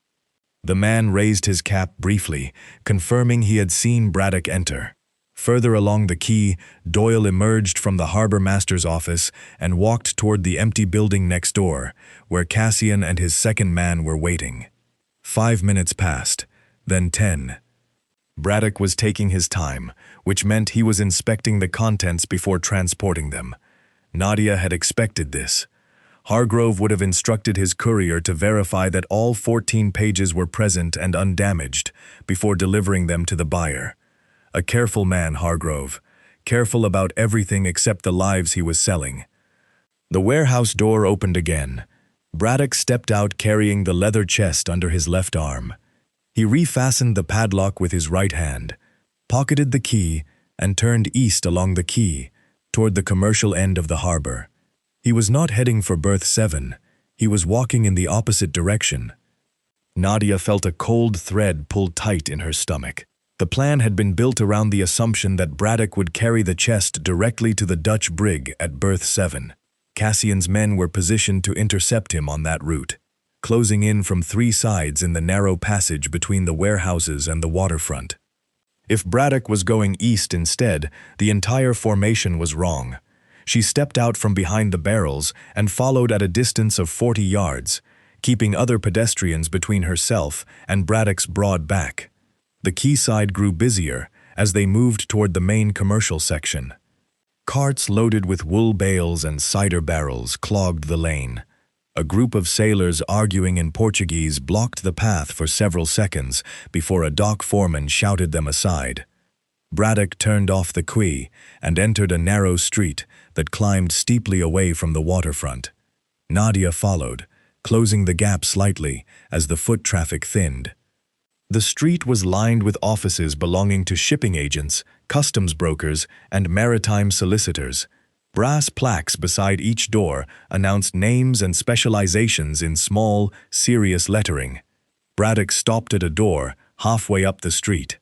The man raised his cap briefly, confirming he had seen Braddock enter. Further along the quay, Doyle emerged from the harbor master's office and walked toward the empty building next door, where Cassian and his second man were waiting. 5 minutes passed, then 10. Braddock was taking his time, which meant he was inspecting the contents before transporting them. Nadia had expected this. Hargrove would have instructed his courier to verify that all 14 pages were present and undamaged before delivering them to the buyer. A careful man, Hargrove, careful about everything except the lives he was selling. The warehouse door opened again. Braddock stepped out carrying the leather chest under his left arm. He refastened the padlock with his right hand, pocketed the key, and turned east along the quay, toward the commercial end of the harbor. He was not heading for berth 7. He was walking in the opposite direction. Nadia felt a cold thread pull tight in her stomach. The plan had been built around the assumption that Braddock would carry the chest directly to the Dutch brig at berth 7. Cassian's men were positioned to intercept him on that route, closing in from 3 sides in the narrow passage between the warehouses and the waterfront. If Braddock was going east instead, the entire formation was wrong. She stepped out from behind the barrels and followed at a distance of 40 yards, keeping other pedestrians between herself and Braddock's broad back. The quayside grew busier as they moved toward the main commercial section. Carts loaded with wool bales and cider barrels clogged the lane. A group of sailors arguing in Portuguese blocked the path for several seconds before a dock foreman shouted them aside. Braddock turned off the quay and entered a narrow street that climbed steeply away from the waterfront. Nadia followed, closing the gap slightly as the foot traffic thinned. The street was lined with offices belonging to shipping agents, customs brokers, and maritime solicitors. Brass plaques beside each door announced names and specializations in small, serious lettering. Braddock stopped at a door halfway up the street.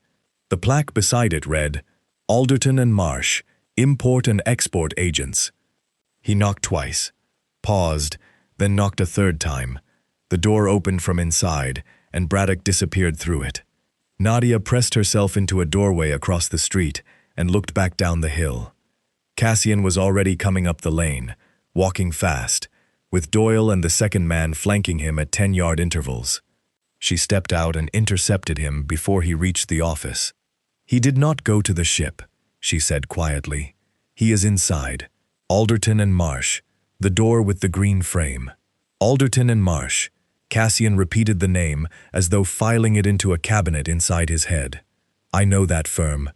The plaque beside it read, "Alderton and Marsh, Import and Export Agents." He knocked twice, paused, then knocked a third time. The door opened from inside, and Braddock disappeared through it. Nadia pressed herself into a doorway across the street and looked back down the hill. Cassian was already coming up the lane, walking fast, with Doyle and the second man flanking him at 10-yard intervals. She stepped out and intercepted him before he reached the office. "He did not go to the ship," she said quietly. "He is inside. Alderton and Marsh, the door with the green frame." Alderton and Marsh. Cassian repeated the name as though filing it into a cabinet inside his head. "I know that firm.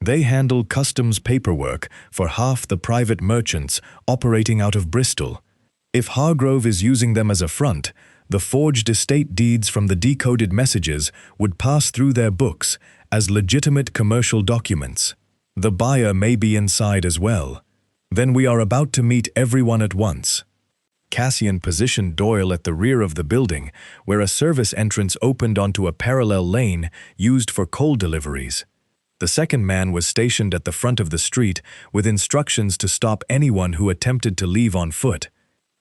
They handle customs paperwork for half the private merchants operating out of Bristol. If Hargrove is using them as a front, the forged estate deeds from the decoded messages would pass through their books as legitimate commercial documents. The buyer may be inside as well. Then we are about to meet everyone at once." Cassian positioned Doyle at the rear of the building, where a service entrance opened onto a parallel lane used for coal deliveries. The second man was stationed at the front of the street with instructions to stop anyone who attempted to leave on foot.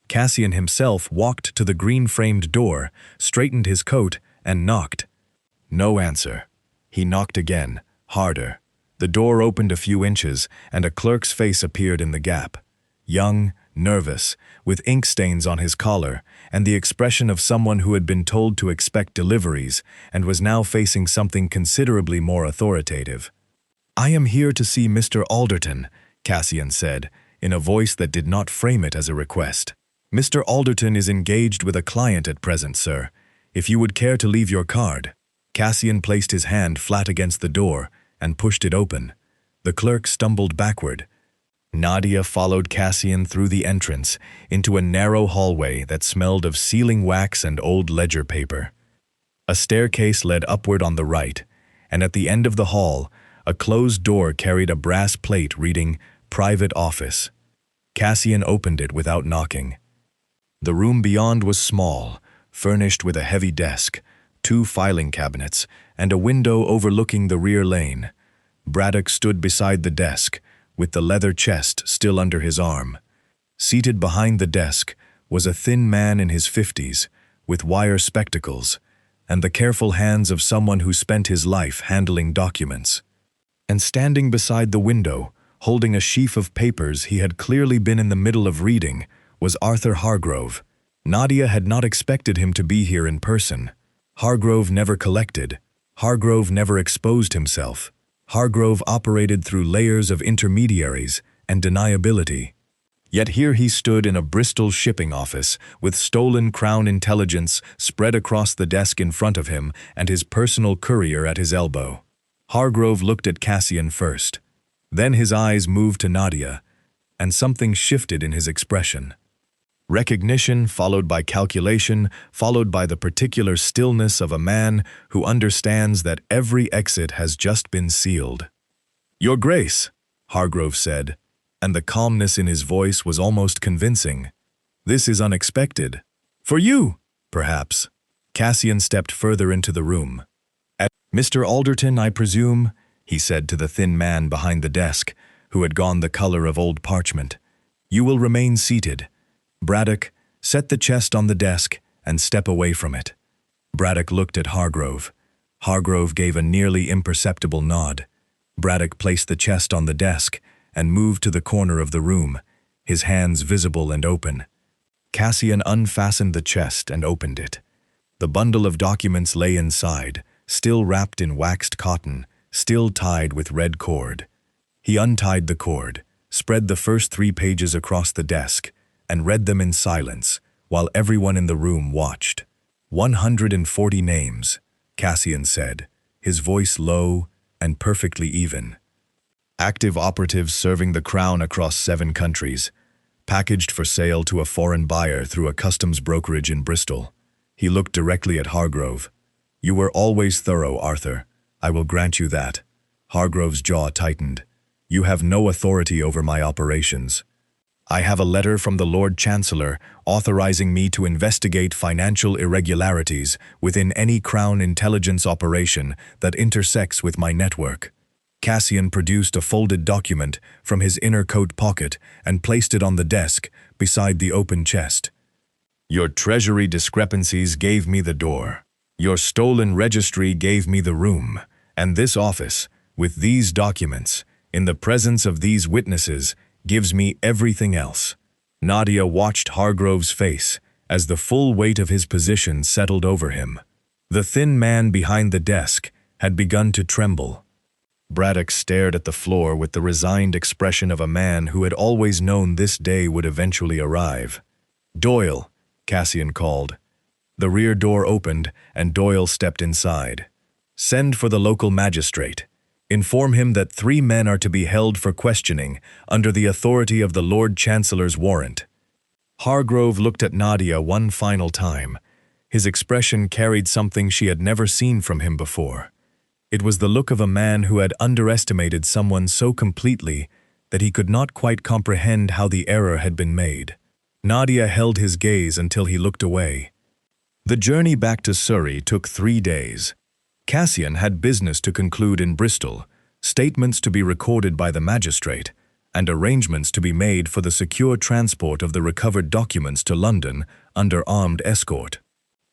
Cassian himself walked to the green-framed door, straightened his coat, and knocked. No answer. He knocked again, harder. The door opened a few inches, and a clerk's face appeared in the gap. Young, nervous, with ink stains on his collar, and the expression of someone who had been told to expect deliveries and was now facing something considerably more authoritative. "I am here to see Mr. Alderton," Cassian said, in a voice that did not frame it as a request. "Mr. Alderton is engaged with a client at present, sir. If you would care to leave your card." Cassian placed his hand flat against the door and pushed it open. The clerk stumbled backward. Nadia followed Cassian through the entrance into a narrow hallway that smelled of sealing wax and old ledger paper. A staircase led upward on the right, and at the end of the hall, a closed door carried a brass plate reading "Private Office." Cassian opened it without knocking. The room beyond was small, furnished with a heavy desk, 2 filing cabinets, and a window overlooking the rear lane. Braddock stood beside the desk, with the leather chest still under his arm. Seated behind the desk was a thin man in his 50s, with wire spectacles, and the careful hands of someone who spent his life handling documents. And standing beside the window, holding a sheaf of papers he had clearly been in the middle of reading, was Arthur Hargrove. Nadia had not expected him to be here in person. Hargrove never collected. Hargrove never exposed himself. Hargrove operated through layers of intermediaries and deniability. Yet here he stood in a Bristol shipping office with stolen Crown intelligence spread across the desk in front of him and his personal courier at his elbow. Hargrove looked at Cassian first. Then his eyes moved to Nadia, and something shifted in his expression. Recognition followed by calculation, followed by the particular stillness of a man who understands that every exit has just been sealed. "Your Grace," Hargrove said, and the calmness in his voice was almost convincing. "This is unexpected. For you, perhaps." Cassian stepped further into the room. "Mr. Alderton, I presume," he said to the thin man behind the desk, who had gone the color of old parchment. "You will remain seated. Braddock, set the chest on the desk and step away from it." Braddock looked at Hargrove. Hargrove gave a nearly imperceptible nod. Braddock placed the chest on the desk and moved to the corner of the room, his hands visible and open. Cassian unfastened the chest and opened it. The bundle of documents lay inside, still wrapped in waxed cotton, still tied with red cord. He untied the cord, spread the first 3 pages across the desk, and read them in silence, while everyone in the room watched. 140 names, Cassian said, his voice low and perfectly even. Active operatives serving the Crown across 7 countries, packaged for sale to a foreign buyer through a customs brokerage in Bristol. He looked directly at Hargrove. "You were always thorough, Arthur. I will grant you that." Hargrove's jaw tightened. "You have no authority over my operations. I have a letter from the Lord Chancellor authorizing me to investigate financial irregularities within any Crown intelligence operation that intersects with my network." Cassian produced a folded document from his inner coat pocket and placed it on the desk beside the open chest. "Your treasury discrepancies gave me the door. Your stolen registry gave me the room. And this office, with these documents, in the presence of these witnesses, gives me everything else." Nadia watched Hargrove's face as the full weight of his position settled over him. The thin man behind the desk had begun to tremble. Braddock stared at the floor with the resigned expression of a man who had always known this day would eventually arrive. "Doyle," Cassian called. The rear door opened and Doyle stepped inside. "Send for the local magistrate. Inform him that 3 men are to be held for questioning under the authority of the Lord Chancellor's warrant." Hargrove looked at Nadia one final time. His expression carried something she had never seen from him before. It was the look of a man who had underestimated someone so completely that he could not quite comprehend how the error had been made. Nadia held his gaze until he looked away. The journey back to Surrey took 3 days. Cassian had business to conclude in Bristol, statements to be recorded by the magistrate, and arrangements to be made for the secure transport of the recovered documents to London under armed escort.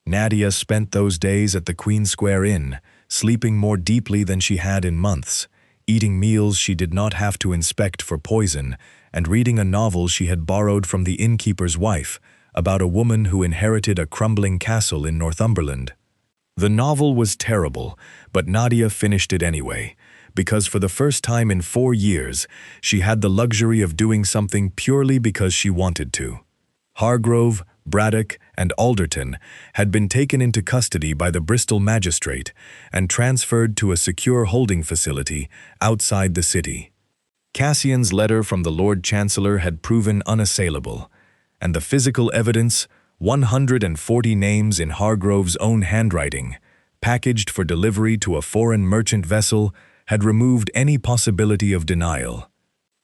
Nadia spent those days at the Queen Square Inn, sleeping more deeply than she had in months, eating meals she did not have to inspect for poison, and reading a novel she had borrowed from the innkeeper's wife about a woman who inherited a crumbling castle in Northumberland. The novel was terrible, but Nadia finished it anyway, because for the first time in 4 years, she had the luxury of doing something purely because she wanted to. Hargrove, Braddock, and Alderton had been taken into custody by the Bristol magistrate and transferred to a secure holding facility outside the city. Cassian's letter from the Lord Chancellor had proven unassailable, and the physical evidence, 140 names in Hargrove's own handwriting, packaged for delivery to a foreign merchant vessel, had removed any possibility of denial.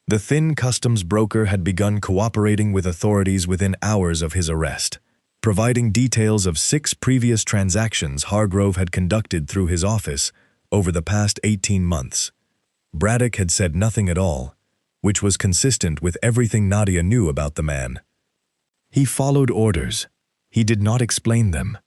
The thin customs broker had begun cooperating with authorities within hours of his arrest, providing details of 6 previous transactions Hargrove had conducted through his office over the past 18 months. Braddock had said nothing at all, which was consistent with everything Nadia knew about the man. He followed orders. He did not explain them.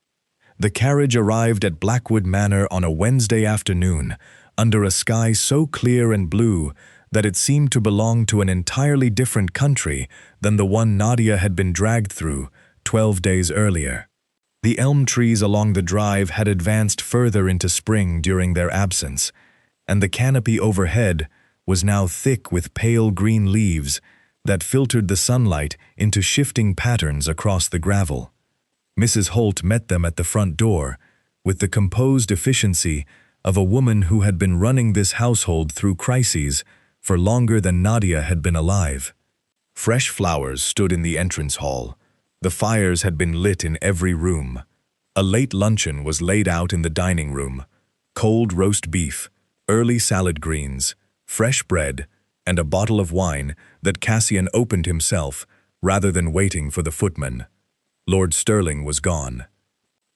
The carriage arrived at Blackwood Manor on a Wednesday afternoon, under a sky so clear and blue that it seemed to belong to an entirely different country than the one Nadia had been dragged through 12 days earlier. The elm trees along the drive had advanced further into spring during their absence, and the canopy overhead was now thick with pale green leaves that filtered the sunlight into shifting patterns across the gravel. Mrs. Holt met them at the front door with the composed efficiency of a woman who had been running this household through crises for longer than Nadia had been alive. Fresh flowers stood in the entrance hall. The fires had been lit in every room. A late luncheon was laid out in the dining room. Cold roast beef, early salad greens, fresh bread, and a bottle of wine that Cassian opened himself rather than waiting for the footman. Lord Stirling was gone.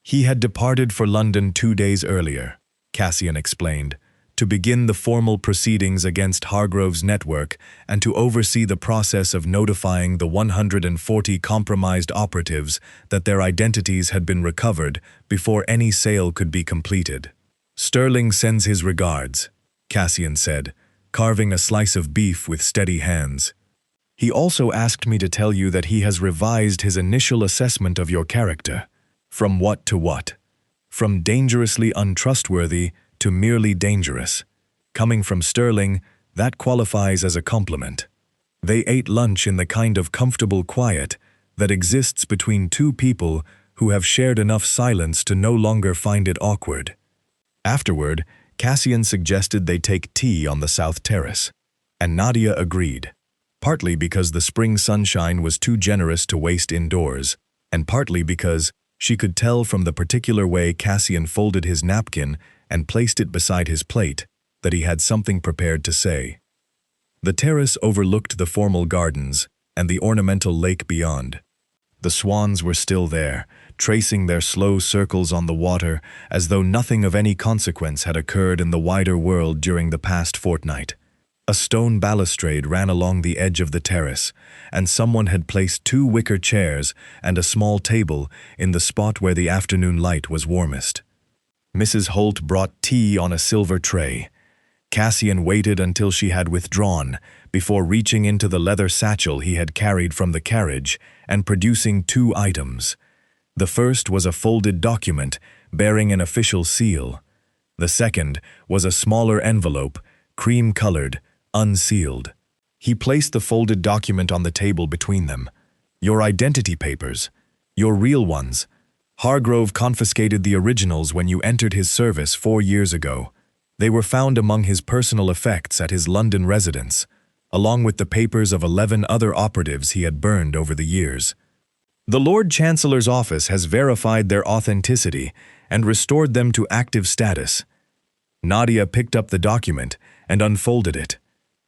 He had departed for London 2 days earlier, Cassian explained, to begin the formal proceedings against Hargrove's network and to oversee the process of notifying the 140 compromised operatives that their identities had been recovered before any sale could be completed. "Stirling sends his regards," Cassian said, carving a slice of beef with steady hands. "He also asked me to tell you that he has revised his initial assessment of your character. From what to what? From dangerously untrustworthy to merely dangerous. Coming from Stirling, that qualifies as a compliment. They ate lunch in the kind of comfortable quiet that exists between two people who have shared enough silence to no longer find it awkward. Afterward, Cassian suggested they take tea on the south terrace, and Nadia agreed, partly because the spring sunshine was too generous to waste indoors, and partly because she could tell from the particular way Cassian folded his napkin and placed it beside his plate that he had something prepared to say. The terrace overlooked the formal gardens and the ornamental lake beyond. The swans were still there, tracing their slow circles on the water as though nothing of any consequence had occurred in the wider world during the past fortnight. A stone balustrade ran along the edge of the terrace, and someone had placed 2 wicker chairs and a small table in the spot where the afternoon light was warmest. Mrs. Holt brought tea on a silver tray. Cassian waited until she had withdrawn before reaching into the leather satchel he had carried from the carriage and producing 2 items. The first was a folded document bearing an official seal. The second was a smaller envelope, cream-colored, unsealed. He placed the folded document on the table between them. "Your identity papers. Your real ones. Hargrove confiscated the originals when you entered his service 4 years ago. They were found among his personal effects at his London residence, along with the papers of 11 other operatives he had burned over the years. The Lord Chancellor's office has verified their authenticity and restored them to active status." Nadia picked up the document and unfolded it.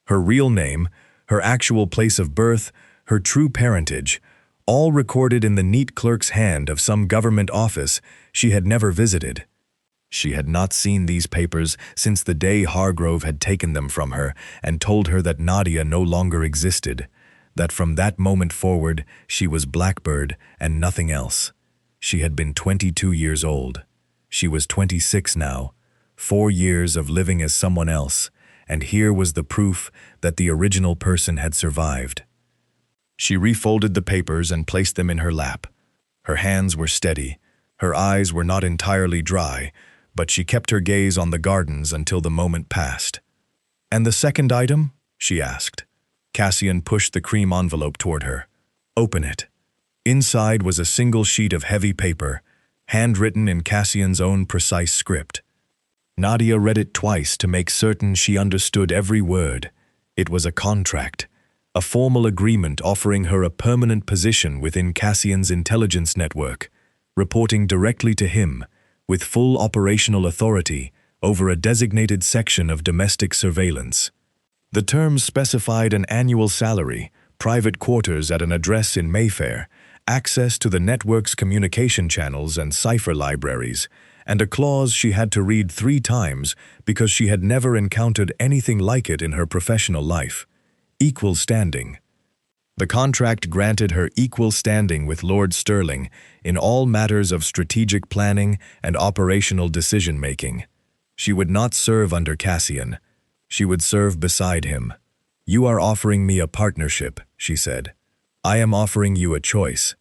Her real name, her actual place of birth, her true parentage, all recorded in the neat clerk's hand of some government office she had never visited. She had not seen these papers since the day Hargrove had taken them from her and told her that Nadia no longer existed, that from that moment forward she was Blackbird and nothing else. She had been 22 years old. She was 26 now, 4 years of living as someone else, and here was the proof that the original person had survived. She refolded the papers and placed them in her lap. Her hands were steady. Her eyes were not entirely dry, but she kept her gaze on the gardens until the moment passed. "And the second item?" she asked. Cassian pushed the cream envelope toward her. "Open it." Inside was a single sheet of heavy paper, handwritten in Cassian's own precise script. Nadia read it twice to make certain she understood every word. It was a contract, a formal agreement offering her a permanent position within Cassian's intelligence network, reporting directly to him, with full operational authority over a designated section of domestic surveillance. The terms specified an annual salary, private quarters at an address in Mayfair, access to the network's communication channels and cipher libraries, and a clause she had to read 3 times because she had never encountered anything like it in her professional life. Equal standing. The contract granted her equal standing with Lord Sterling in all matters of strategic planning and operational decision-making. She would not serve under Cassian. She would serve beside him. "You are offering me a partnership," she said. "I am offering you a choice,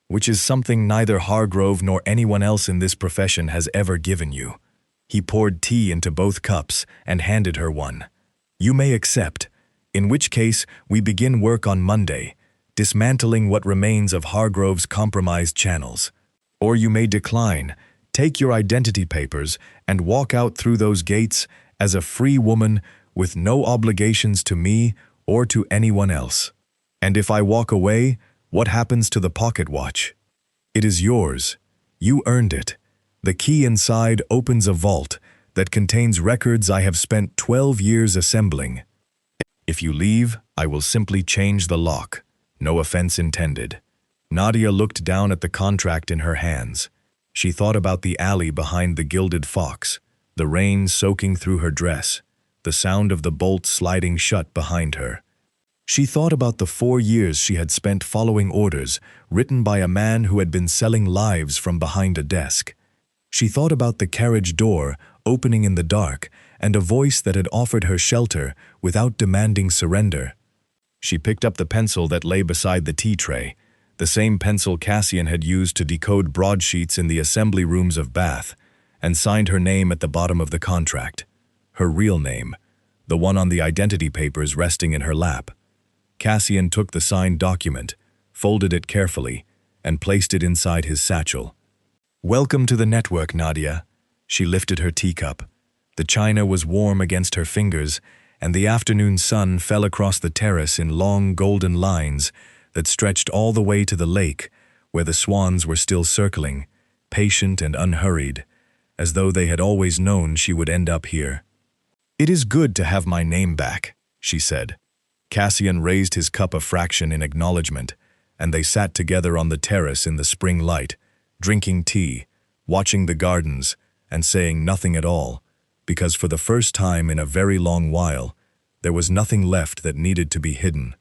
which is something neither Hargrove nor anyone else in this profession has ever given you." He poured tea into both cups and handed her one. "You may accept, in which case we begin work on Monday, dismantling what remains of Hargrove's compromised channels. Or you may decline, take your identity papers, and walk out through those gates as a free woman with no obligations to me or to anyone else. And if I walk away, what happens to the pocket watch? It is yours. You earned it. The key inside opens a vault that contains records I have spent 12 years assembling. If you leave, I will simply change the lock. No offense intended." Nadia looked down at the contract in her hands. She thought about the alley behind the Gilded Fox, the rain soaking through her dress, the sound of the bolt sliding shut behind her. She thought about the 4 years she had spent following orders written by a man who had been selling lives from behind a desk. She thought about the carriage door opening in the dark and a voice that had offered her shelter without demanding surrender. She picked up the pencil that lay beside the tea tray, the same pencil Cassian had used to decode broadsheets in the assembly rooms of Bath, and signed her name at the bottom of the contract. Her real name, the one on the identity papers resting in her lap. Cassian took the signed document, folded it carefully, and placed it inside his satchel. "Welcome to the network, Nadia." She lifted her teacup. The china was warm against her fingers, and the afternoon sun fell across the terrace in long golden lines that stretched all the way to the lake, where the swans were still circling, patient and unhurried, as though they had always known she would end up here. "It is good to have my name back," she said. Cassian raised his cup a fraction in acknowledgement, and they sat together on the terrace in the spring light, drinking tea, watching the gardens, and saying nothing at all, because for the first time in a very long while, there was nothing left that needed to be hidden.